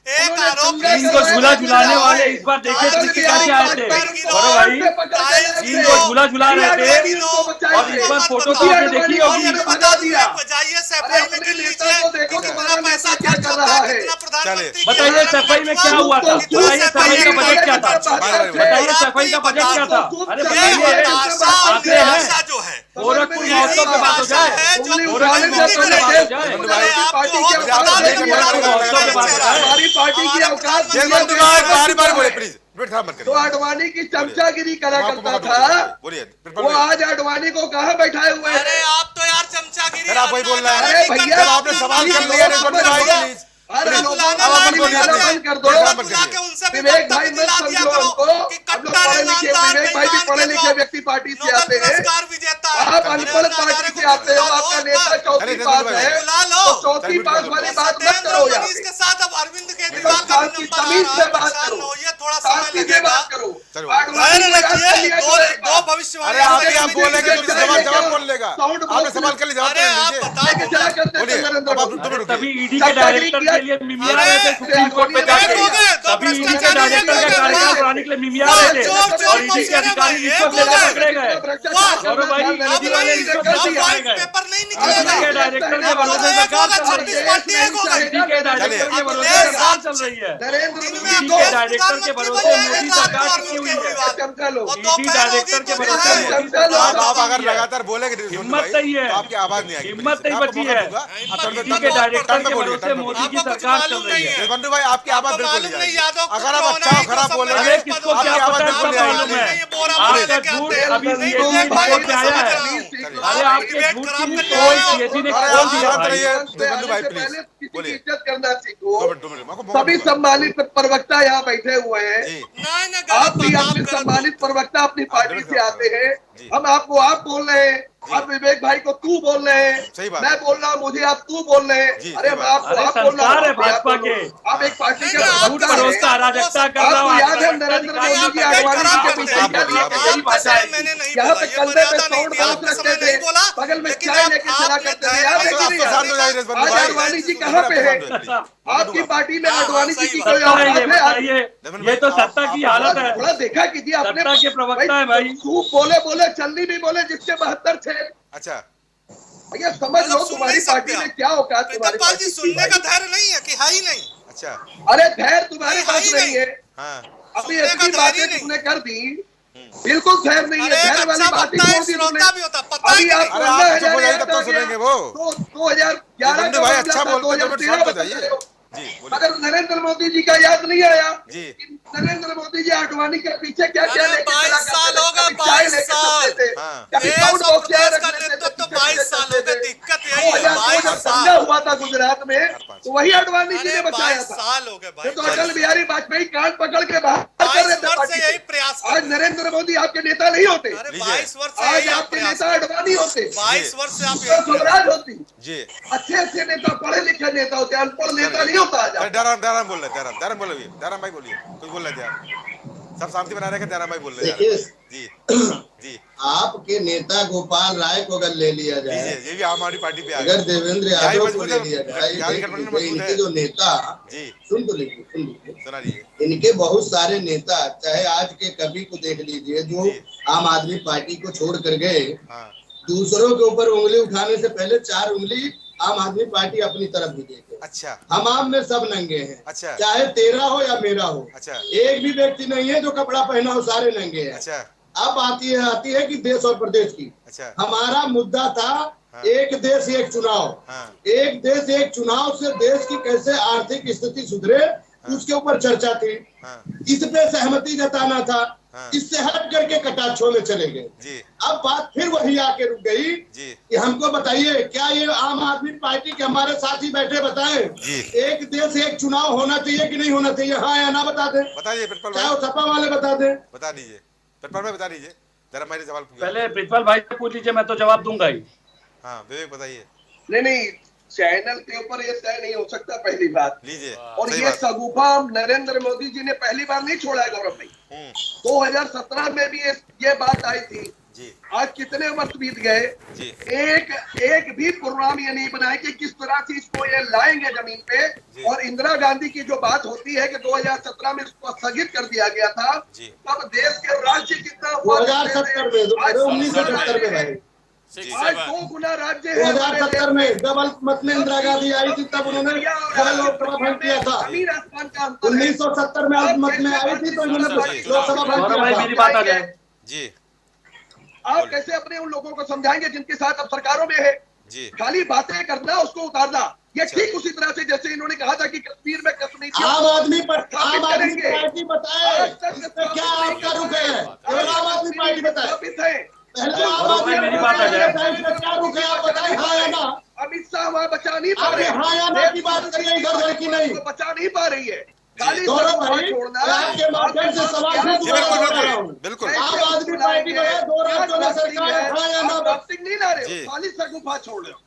एक उन्होंने आरोप दंगा इनको झूला झुलाने वाले इस बार देखे किसके कैसे आए थे? और भाई इनको झूला झुला रहे थे और इस बार फोटो तो आपने देखी होगी। बता दिया, बजाइए सफाई में गिन लीजिए कि कितना पैसा खर्च होता है, कितना प्रधानमंत्री बताइए सफाई में क्या हुआ था? बताइए सफाई का बजट क्या था? बताइए सफाई का बजट क्या था? अरे बताइए, आते हैं जो है गोरखपुर महोत्सव पे बात हो जाए, गोरखपुर महोत्सव पे बात हो जाए। हमारी पार्टी की औकात देवबंधु भाई बारी-बारी बोले प्लीज। वेट खराब मत तो करिए। आडवाणी की चमचागिरी करा आपको करता मौका दो, था। बोलिए वो आज आडवाणी को कहाँ बैठाए हुए अरे हैं? आप तो यार चमचागिरी फिर आप वही बोल रहे हैं। अरे भैया, जब आपने सवाल कर लिया देवबंधु भाई प्लीज। अरे लोगों अब अपन को बंद कर दो। विवेक भाई मत समझो हमको, हम लोग पढ़े लिखे, विवेक भाई भी पढ़े लिखे व्यक्ति पार्टी से आते हैं, आप अनपढ़ पार्टी से आते हो, आपका नेता चौथी पास है, तो चौथी पास वाली बात मत करो यार, अरविंद केजरीवाल का शांति तमीज से बात करो, थोड़ा शांति से बात करो। दो भविष्यवाणी आप बोलेंगे तो जवाब कौन लेगा? आपने सवाल कर लिया, तभी ईडी के डायरेक्टर के लिए मिमिया रहे थे सुप्रीम कोर्ट पे जाके, तभी ईडी के डायरेक्टर के कार्यकाल बढ़ाने के लिए मिमिया रहे थे और ईडी के अधिकारी रिश्वत लेकर पकड़े गए। गौरव भाई ईडी वाले रिश्वत लेकर पकड़े गए। ईडी के डायरेक्टर के भरोसे सरकार चल रही है, ईडी के डायरेक्टर के भरोसे सरकार चल रही है, ईडी के डायरेक्टर के भरोसे मोदी सरकार टिकी हुई है, ईडी डायरेक्टर के भरोसे मोदी सरकार। आप अगर लगातार बोलेंगे हिम्मत नहीं है, आपकी आवाज नहीं आएगी, हिम्मत नहीं बची है, ईडी के डायरेक्टर के भरोसे मोदी की सरकार चल रही है। बंधु भाई आपकी आवाज बिल्कुल नहीं आएगी, अगर आप अच्छा खराब बोलेंगे अरे किसको क्या पता है, सब मालूम है आपका झूठ अभी सीएजी रिपोर्ट में आया है। अरे आपके झूठ की कोई सीएजी ने खोल दिया भाई। बंधु भाई प्लीज किसी की इज्जत करना सीखो। सभी सम्मानित प्रवक्ता यहाँ बैठे हुए हैं, आप भी अपने सम्मानित प्रवक्ता अपनी पार्टी से आते हैं, हम आपको आप बोल रहे हैं, आप विवेक भाई को तू बोल रहे हैं, मैं बोल रहा हूँ मुझे आप तू बोल रहे हैं। अरे हम आपको आप बोल रहा हूँ, भाजपा के आप एक पार्टी के झूठ भरोसा अराजकता कर रहा आपको हूँ। याद है नरेंद्र मोदी जी आडवाणी जी के पीछे क्या दिया कि यही भाषा है, यहाँ पे कंधे पे साउंड बॉक्स रखते थे, बगल में चाय लेके चला करते थे, याद है कि नहीं? आज आडवाणी जी कहाँ पे है? आपकी पार्टी में आडवाणी जी की कोई औकात है? ये तो सत्ता की हालत है, थोड़ा देखा कीजिए अपने, सत्ता के प्रवक्ता है भाई। तू बोले बोले चलनी नहीं बोले, जिसके 72 थे। अच्छा भैया समझ लो तुम्हारी पार्टी में क्या औकात, तुम्हारी पार्टी सुनने का धैर्य नहीं है कि है ही नहीं। अच्छा अरे धैर्य तुम्हारे पास नहीं है, हाँ अभी ऐसी बातें तुमने कर दी, बिल्कुल धैर्य नहीं है, धैर्य वाली बात ही छोड़ दी तुमने। अभी आप 2011 भाई अच्छा बोलते अगर नरेंद्र मोदी जी का याद नहीं आया कि नरेंद्र मोदी जी आडवाणी के पीछे क्या क्या लेके चला करते थे, चाय लेके चलते थे, कभी साउंड बॉक्स चाय रख लेते थे, 22 साल हो गए, दिक्कत यही है। 22 साल हुआ था गुजरात में, तो वही आडवाणी जी ने बचाया था। साल हो गए भाई, तो अटल बिहारी वाजपेयी कान पकड़ के बाहर कर रहे थे पार्टी यही से। प्रयास। आज नरेंद्र मोदी आपके नेता नहीं होते, 22 वर्ष आज आपके नेता आडवाणी होते, 22 वर्ष से आप स्वराज होती, जी अच्छे अच्छे नेता, पढ़े लिखे नेता होते, अनपढ़ नेता नहीं होता। दाराम बोल रहे, दाराम बोलो, दाराम भाई बोलिए, कुछ बोल रहे थे आप, सब शांति बना रहे हैं, दाराम भाई बोल रहे हैं। जी जी आपके नेता गोपाल राय को अगर ले लिया जाए, ये भी आम आदमी पार्टी पे आ अगर देवेंद्र यादव को ले लिया जाए, इनके जो नेता, जी सुन तो लीजिए, सुना लीजिए, इनके बहुत सारे नेता, चाहे आज के कवि को देख लीजिए जो आम आदमी पार्टी को छोड़ कर गए, दूसरों के ऊपर उंगली उठाने से पहले 4 उंगली आम आदमी पार्टी अपनी तरफ भी देखे। अच्छा हम आम में सब नंगे हैं, अच्छा चाहे तेरा हो या मेरा हो, अच्छा एक भी व्यक्ति नहीं है जो कपड़ा पहना हो, सारे नंगे हैं। अच्छा अब आती है कि देश और प्रदेश की। अच्छा हमारा मुद्दा था एक देश एक चुनाव। एक देश एक चुनाव से देश की कैसे आर्थिक स्थिति सुधरे, उसके ऊपर चर्चा थी, इस पे सहमति जताना था। इससे हट करके कटाक्षों में चले गए। अब बात फिर वही आके रुक गई कि हमको बताइए, क्या ये आम आदमी पार्टी के हमारे साथी बैठे बताएं, एक देश एक चुनाव होना चाहिए कि नहीं होना चाहिए, हाँ या ना बता दें, बताइए। चाहे वो सपा वाले बता दें, बता दीजिए, बता दीजिए जरा, मेरे सवाल पहले प्रितपाल भाई से पूछ लीजिए, मैं तो जवाब दूंगा ही। हाँ विवेक बताइए। नहीं, चैनल के ऊपर ये तय नहीं हो सकता, पहली बात लीजिए। और ये सगुफा नरेंद्र मोदी जी ने पहली बार नहीं छोड़ा है गौरव भाई, 2017 में भी ये बात आई थी जी। आज कितने वर्ष बीत गए, एक भी प्रोग्राम ये नहीं बनाए कि किस तरह से इसको ये लाएंगे जमीन पे। और इंदिरा गांधी की जो बात होती है कि 2017 में इसको स्थगित कर दिया गया था, तब देश के राज्य कितना 2070 में 1970 में आज 2 गुना राज्य है। 2070 में डबल मत में इंदिरा गांधी आई थी, तब उन्होंने लोकसभा भंग किया था। 1970 में मत में आई थी तो इन्होंने लोकसभा भंग किया था। मेरी बात आ जाए जी, आप कैसे अपने उन लोगों को समझाएंगे जिनके साथ अब सरकारों में है जी? खाली बातें करना, उसको उतारना, ये ठीक उसी तरह से जैसे इन्होंने कहा था कि कश्मीर में कश्मीरी आम आदमी पार्टी बताए क्या आपका रुख है, आम आदमी पार्टी बताए, मेरी बात आ जाए, क्या रुख है आप बताएं, हाँ या ना। अमित शाह सीमा बचा नहीं पा रही, हाँ या ना की बात करिए, इधर की नहीं बचा नहीं पा रही है। खाली गौरव भाई, छोड़ना आपके माध्यम से सवाल बिल्कुल आम आदमी पार्टी में 2 राज्यों में सरकार है, हाँ या ना? नहीं ला रहे हो, खाली शगुफा छोड़ रहे हो।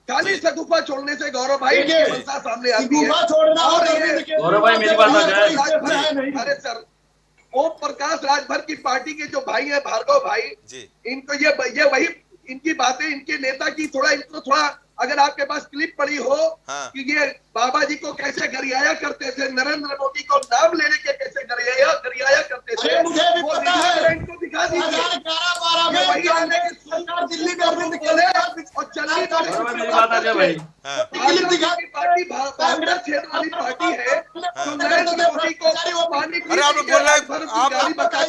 खाली शगुफा छोड़ने से गौरव भाई मनसा सामने आती है। छोड़ना और गौरव भाई मेरी बात आ जाए। अरे सर, ओम प्रकाश राजभर की पार्टी के जो भाई है भार्गव भाई, इनको ये वही इनकी बातें, इनके नेता की इनको थोड़ा अगर आपके पास क्लिप पड़ी हो कि ये बाबा जी को कैसे गरियाया करते थे, नरेंद्र मोदी को नाम लेने के कैसे गरियाया करते थे, मुझे भी पता है। इनको दिखा दीजिए। 11-12 में वही आने की सरकार दिल्ली में बोले और चलिए मेरी बात आ जाए भाई। पार्टी भाजपा क्षेत्र वाली पार्टी है जो नरेंद्र मोदी को पानी अरे आप लोग बोल रहे हैं, आप मंत्री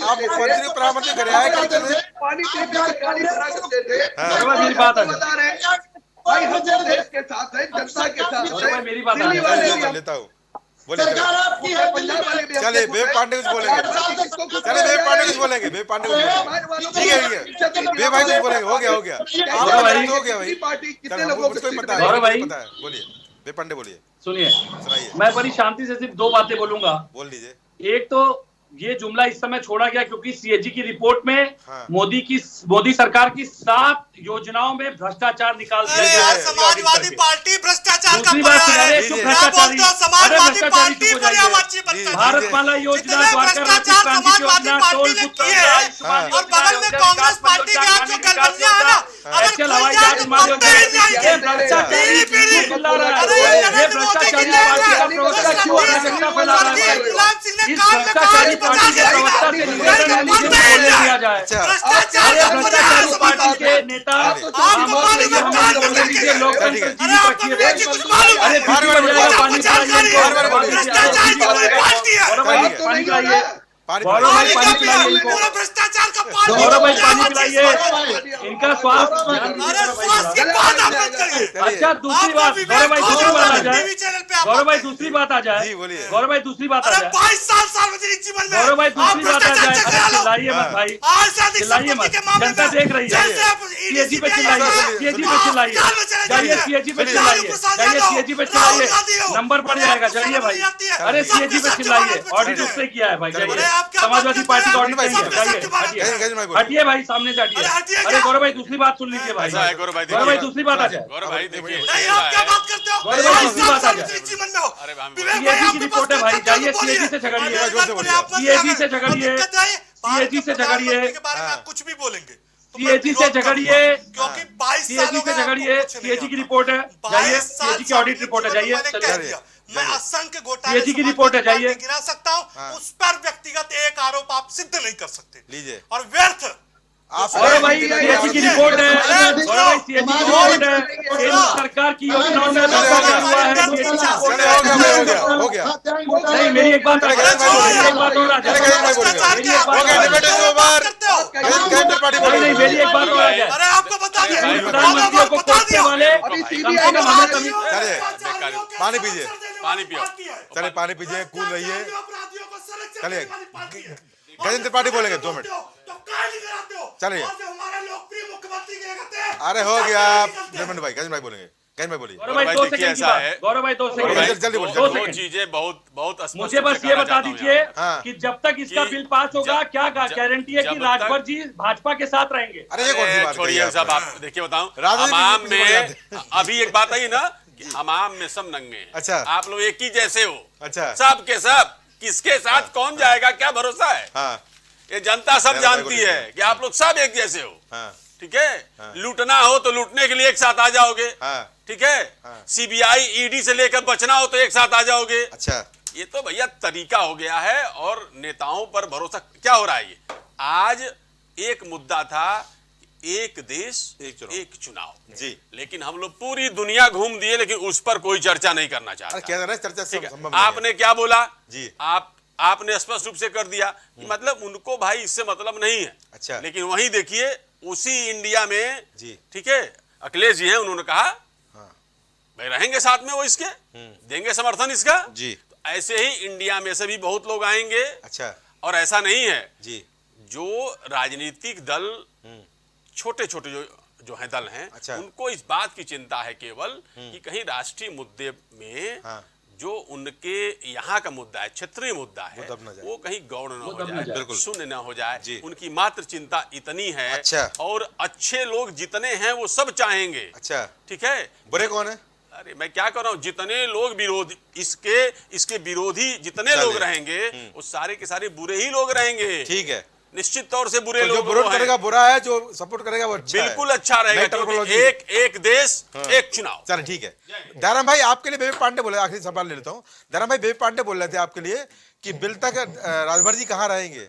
प्रधानमंत्री गरियाया करते थे, पानी करते थे। मेरी बात आ बता रहे हैं भाई, हम देश के साथ है, जनता के साथ है। मेरी बात दिल्ली वाले भी लेता हूँ, बोलिए। सरकार आपकी है, पंजाब वाले भी चलिए विवेक पांडे कुछ बोलेंगे, चलिए विवेक पांडे कुछ बोलेंगे, विवेक पांडे कुछ बोलेंगे, ठीक है विवेक भाई कुछ बोलेंगे, हो गया हो गया हो गया भाई, पार्टी कितने चलो, लोगों मुझको ही पता गौरव भाई, है, पता है, बोलिए विवेक पांडे बोलिए, सुनिए, सुनाइए, मैं बड़ी शांति से सिर्फ 2 बातें बोलूंगा। बोल लीजिए। एक तो ये जुमला इस समय छोड़ा गया क्योंकि सीएजी की रिपोर्ट में मोदी सरकार की 7 योजनाओं में भ्रष्टाचार निकाल दिया गया है। समाजवादी पार्टी भ्रष्टाचार का दूसरी बात सुना रहे, चुप भ्रष्टाचारी, समाजवादी अरे पार्टी भ्रष्टाचारी पर्यावरण भ्रष्टाचार। भारतमाला योजना, भ्रष्टाचार समाजवादी पार्टी ने किए हैं और बगल में कांग्रेस पार्टी के आज जो गठबंधन है ना, अगर हवाई जहाज मार्ग ये भ्रष्टाचारी चिल्ला रहा है, ये भ्रष्टाचारी पार्टी का प्रवक्ता क्यों अराजकता फैला रहा है? इस भ्रष्टाचारी पार्टी के प्रवक्ता से निवेदन है कि बोलने दिया जाए। अरे भ्रष्टाचारी पार्टी के नेता हमें बोलने दीजिए, लोकतंत्र जीवित रखिए। अरे पानी पिलाइए, पानी पिलाइए, गौरव भाई पानी पिलाइए इनको, भ्रष्टाचार का गौरव भाई पानी पिलाइए, इनका स्वास्थ्य। अच्छा दूसरी बात, गौरव भाई दूसरी बात आ जाए, गौरव भाई दूसरी बात आ जाए, गौरव भाई दूसरी बात आ जाए, 22 साल सार्वजनिक जीवन में गौरव भाई दूसरी बात आ जाए। अरे चिल्लाइए मत भाई, चिल्लाइए मत, जनता देख रही है। सीएजी पे चिल्लाइए, सीएजी पे चिल्लाइए, जाइए सीएजी पे चिल्लाइए, जाइए सीएजी पे चिल्लाइए, नंबर पड़ जाएगा, जाइए भाई। अरे सीएजी पे चिल्लाइए, ऑडिट उससे किया है भाई, जाइए समाजवादी पार्टी का ऑडिट नहीं है, जाइए हटिए भाई, सामने से हटिए। अरे गौरव भाई दूसरी बात सुन लीजिए भाई, गौरव भाई दूसरी बात आ जाए, गौरव भाई देखिए, आप क्या बात करते हो? गौरव भाई दूसरी बात आ जाए। जीवन में हो सीएजी की रिपोर्ट है भाई, जाइए सीएजी से झगड़िए, सीएजी से झगड़िए, सीएजी से झगड़िए, कुछ भी बोलेंगे, सीएजी से झगड़िए, क्योंकि 22 सीएजी से झगड़िए, सीएजी की रिपोर्ट है, जाइए सीएजी की ऑडिट रिपोर्ट है, जाइए चलिए, मैं असंख्य घोटाले सीएजी की रिपोर्ट है, जाइए गिना सकता हूँ, उस पर व्यक्तिगत एक आरोप आप सिद्ध नहीं कर सकते, लीजिए और व्यर्थ। अरे भाई सीएजी की रिपोर्ट है, और भाई सीएजी की रिपोर्ट है, केंद्र सरकार की योजनाओं में भ्रष्टाचार हुआ है, सीएजी की रिपोर्ट है। हो गया नहीं मेरी एक बात आ जाए, मेरी एक बात और आ जाए, नहीं मेरी एक बात और आ जाए। अरे आपको बता दें, प्रधानमंत्रियों को कोसने वाले पानी पीजिए, पानी पियो, चलिए पानी पीजिए, कूल रहिए, चलिए गजेंद्र त्रिपाठी बोलेंगे 2 मिनट, चलिए। हमारे लोकप्रिय मुख्यमंत्री अरे हो गया, गजेंद्र भाई बोलेंगे, गजेंद्र भाई बोलिए। गौरव भाई 2 सेकंड की बात, गौरव भाई 2 सेकंड, जल्दी बोलिए, 2 दो सेकंड चीजें बहुत मुझे बस ये बता दीजिए हाँ। कि जब तक इसका बिल पास होगा क्या गारंटी है कि राजभर जी भाजपा के साथ रहेंगे? अरे ये कौन सी बात छोड़िए साहब, आप देखिए बताऊं, हमाम में अभी एक बात आई ना, हमाम में सब नंगे हैं। अच्छा, आप लोग एक ही जैसे हो, अच्छा, सब के सब, किसके साथ कौन जाएगा क्या भरोसा है? हाँ, ये जनता सब जानती है कि आप लोग सब एक जैसे हो, ठीक है? लूटना हो तो लूटने के लिए एक साथ आ जाओगे, ठीक है? सीबीआई ईडी से लेकर बचना हो तो एक साथ आ जाओगे। अच्छा, ये तो भैया तरीका हो गया है, और नेताओं पर भरोसा क्या हो रहा है? ये आज एक मुद्दा था, एक देश एक चुनाव जी, लेकिन हम लोग पूरी दुनिया घूम दिए, लेकिन उस पर कोई चर्चा नहीं करना चाहता। चर्चा आपने क्या बोला जी, आपने स्पष्ट रूप से कर दिया कि मतलब उनको भाई इससे मतलब नहीं है। अच्छा, लेकिन वहीं देखिए उसी इंडिया में जी, ठीक है, अखिलेश जी हैं, उन्होंने कहा भाई रहेंगे साथ में, वो इसके देंगे समर्थन इसका जी। तो ऐसे ही इंडिया में से भी बहुत लोग आएंगे। अच्छा, और ऐसा नहीं है जी, जो राजनीतिक दल छोटे छोटे जो है दल हैं, अच्छा। उनको इस बात की चिंता है केवल कि कहीं राष्ट्रीय मुद्दे में जो उनके यहाँ का मुद्दा है, क्षेत्रीय मुद्दा है, वो कहीं गौण न हो जाए, शून्य न हो जाए। उनकी मात्र चिंता इतनी है। अच्छा। और अच्छे लोग जितने हैं वो सब चाहेंगे। अच्छा, ठीक है। बुरे कौन है? अरे मैं क्या कर रहा हूँ, जितने लोग विरोधी, इसके विरोधी जितने लोग रहेंगे वो सारे के सारे बुरे ही लोग रहेंगे। ठीक है, निश्चित तौर से बुरे तो लोग जो विरोध करेगा बुरा है, जो सपोर्ट करेगा वो अच्छा बिल्कुल अच्छा रहेगा, क्योंकि एक देश एक चुनाव। चल ठीक है। दयाराम भाई आपके लिए बेबी पांडे बोले, आखिरी सवाल ले लेता हूँ। दयाराम भाई बेबी पांडे बोल रहे थे आपके लिए कि बिल तक राजभर जी कहाँ रहेंगे,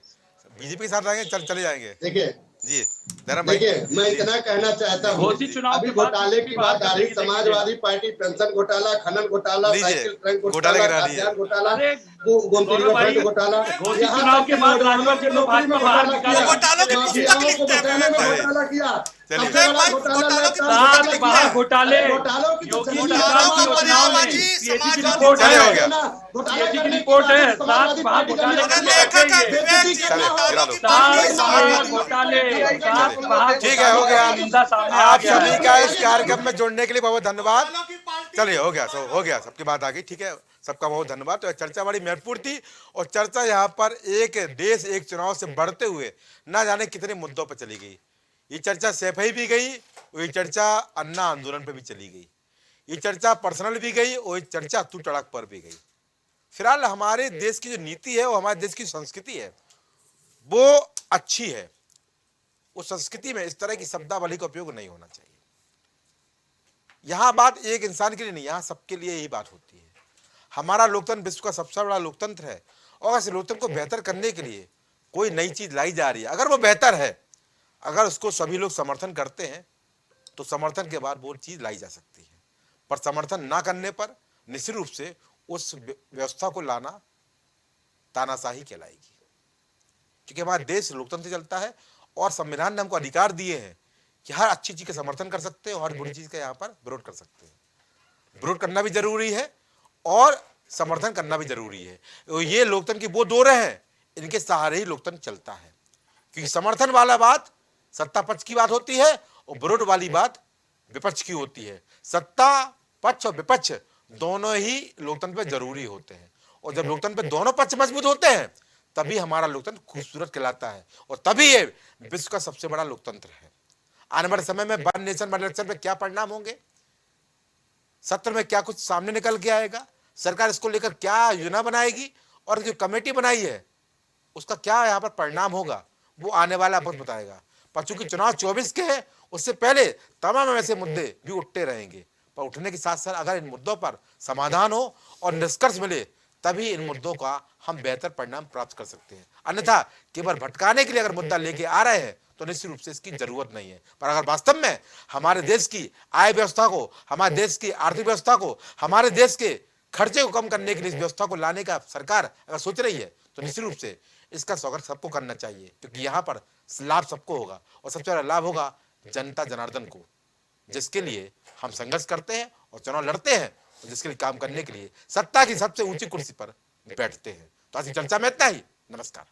बीजेपी के साथ रहेंगे, चले जाएंगे। देखिए जी दयाराम भाई, देखिए मैं इतना कहना चाहता हूँ, अभी घोटाले की बात आ रही, समाजवादी पार्टी पेंशन घोटाला, खनन घोटाला, साइकिल ट्रैक घोटाला, खाद्यान्न घोटाला, गोमती रिवर फ्रंट घोटाला, चुनाव के बाद राजभर के लोग भाजपा बाहर निकाला, घोटालों की पुस्तक लिखते हैं घोटाला किया, घोटाले, योगी सरकार की योजनाओं में सीएजी की रिपोर्ट है, रिपोर्ट है, 7 महाघोटाले ठीक है, हो गया। आप सभी का इस कार्यक्रम में जुड़ने के लिए बहुत धन्यवाद। चलिए हो गया, सबकी बात आ गई। ठीक है, सबका बहुत धन्यवाद। तो चर्चा बड़ी महत्वपूर्ण थी और चर्चा यहाँ पर एक देश एक चुनाव से बढ़ते हुए ना जाने कितने मुद्दों पर चली गई। ये चर्चा सैफई भी गई, ये चर्चा अन्ना आंदोलन पे भी चली गई, ये चर्चा पर्सनल भी गई और ये चर्चा तू टड़क पर भी गई। फिलहाल हमारे देश की जो नीति है, वो हमारे देश की संस्कृति है, वो अच्छी है। उस संस्कृति में इस तरह की शब्दावली का उपयोग नहीं होना चाहिए। यहाँ बात एक इंसान के लिए नहीं, यहाँ सबके लिए यही बात होती है। हमारा लोकतंत्र विश्व का सबसे बड़ा लोकतंत्र है और इस लोकतंत्र को बेहतर करने के लिए कोई नई चीज लाई जा रही है, अगर वो बेहतर है, अगर उसको सभी लोग समर्थन करते हैं तो समर्थन के बाद वो चीज लाई जा सकती है। पर समर्थन ना करने पर निश्चित रूप से उस व्यवस्था को लाना तानाशाही कहलाएगी, क्योंकि हमारा देश लोकतंत्र चलता है और संविधान ने हमको अधिकार दिए हैं कि हर अच्छी चीज का समर्थन कर सकते हैं और हर बुरी चीज का यहाँ पर विरोध कर सकते हैं। विरोध करना भी जरूरी है और समर्थन करना भी जरूरी है। ये लोकतंत्र की वो दौर है, इनके सहारे ही लोकतंत्र चलता है। क्योंकि समर्थन वाला बात सत्ता पक्ष की बात होती है और विरोध वाली बात विपक्ष की होती है। सत्ता पक्ष और विपक्ष दोनों ही लोकतंत्र पे जरूरी होते हैं और जब लोकतंत्र पे दोनों पक्ष मजबूत होते हैं तभी हमारा लोकतंत्र खूबसूरत कहलाता है और तभी ये विश्व का सबसे बड़ा लोकतंत्र है। आने वाले समय में वन नेशन वन इलेक्शन पे क्या परिणाम होंगे, सत्र में क्या कुछ सामने निकल के आएगा, सरकार इसको लेकर क्या योजना बनाएगी और जो कमेटी बनाई है उसका क्या यहाँ पर परिणाम होगा, वो आने वाला वक्त बताएगा। पर चूंकि चुनाव 24 के हैं, उससे पहले तमाम ऐसे मुद्दे भी उठते रहेंगे, पर उठने के साथ साथ अगर इन मुद्दों पर समाधान हो और निष्कर्ष मिले तभी इन मुद्दों का हम बेहतर परिणाम प्राप्त कर सकते हैं। अन्यथा केवल भटकाने के लिए अगर मुद्दा लेके आ रहे हैं तो निश्चित रूप से इसकी जरूरत नहीं है। पर अगर वास्तव में हमारे देश की आय व्यवस्था को, हमारे देश की आर्थिक व्यवस्था को, हमारे देश के खर्चे को कम करने के लिए इस व्यवस्था को लाने का सरकार अगर सोच रही है तो निश्चित रूप से इसका स्वागत सबको करना चाहिए, क्योंकि यहाँ पर लाभ सबको होगा और सबसे बड़ा लाभ होगा जनता जनार्दन को, जिसके लिए हम संघर्ष करते हैं और चुनाव लड़ते हैं और जिसके लिए काम करने के लिए सत्ता की सबसे ऊंची कुर्सी पर बैठते हैं। तो आज की चर्चा में इतना ही। नमस्कार।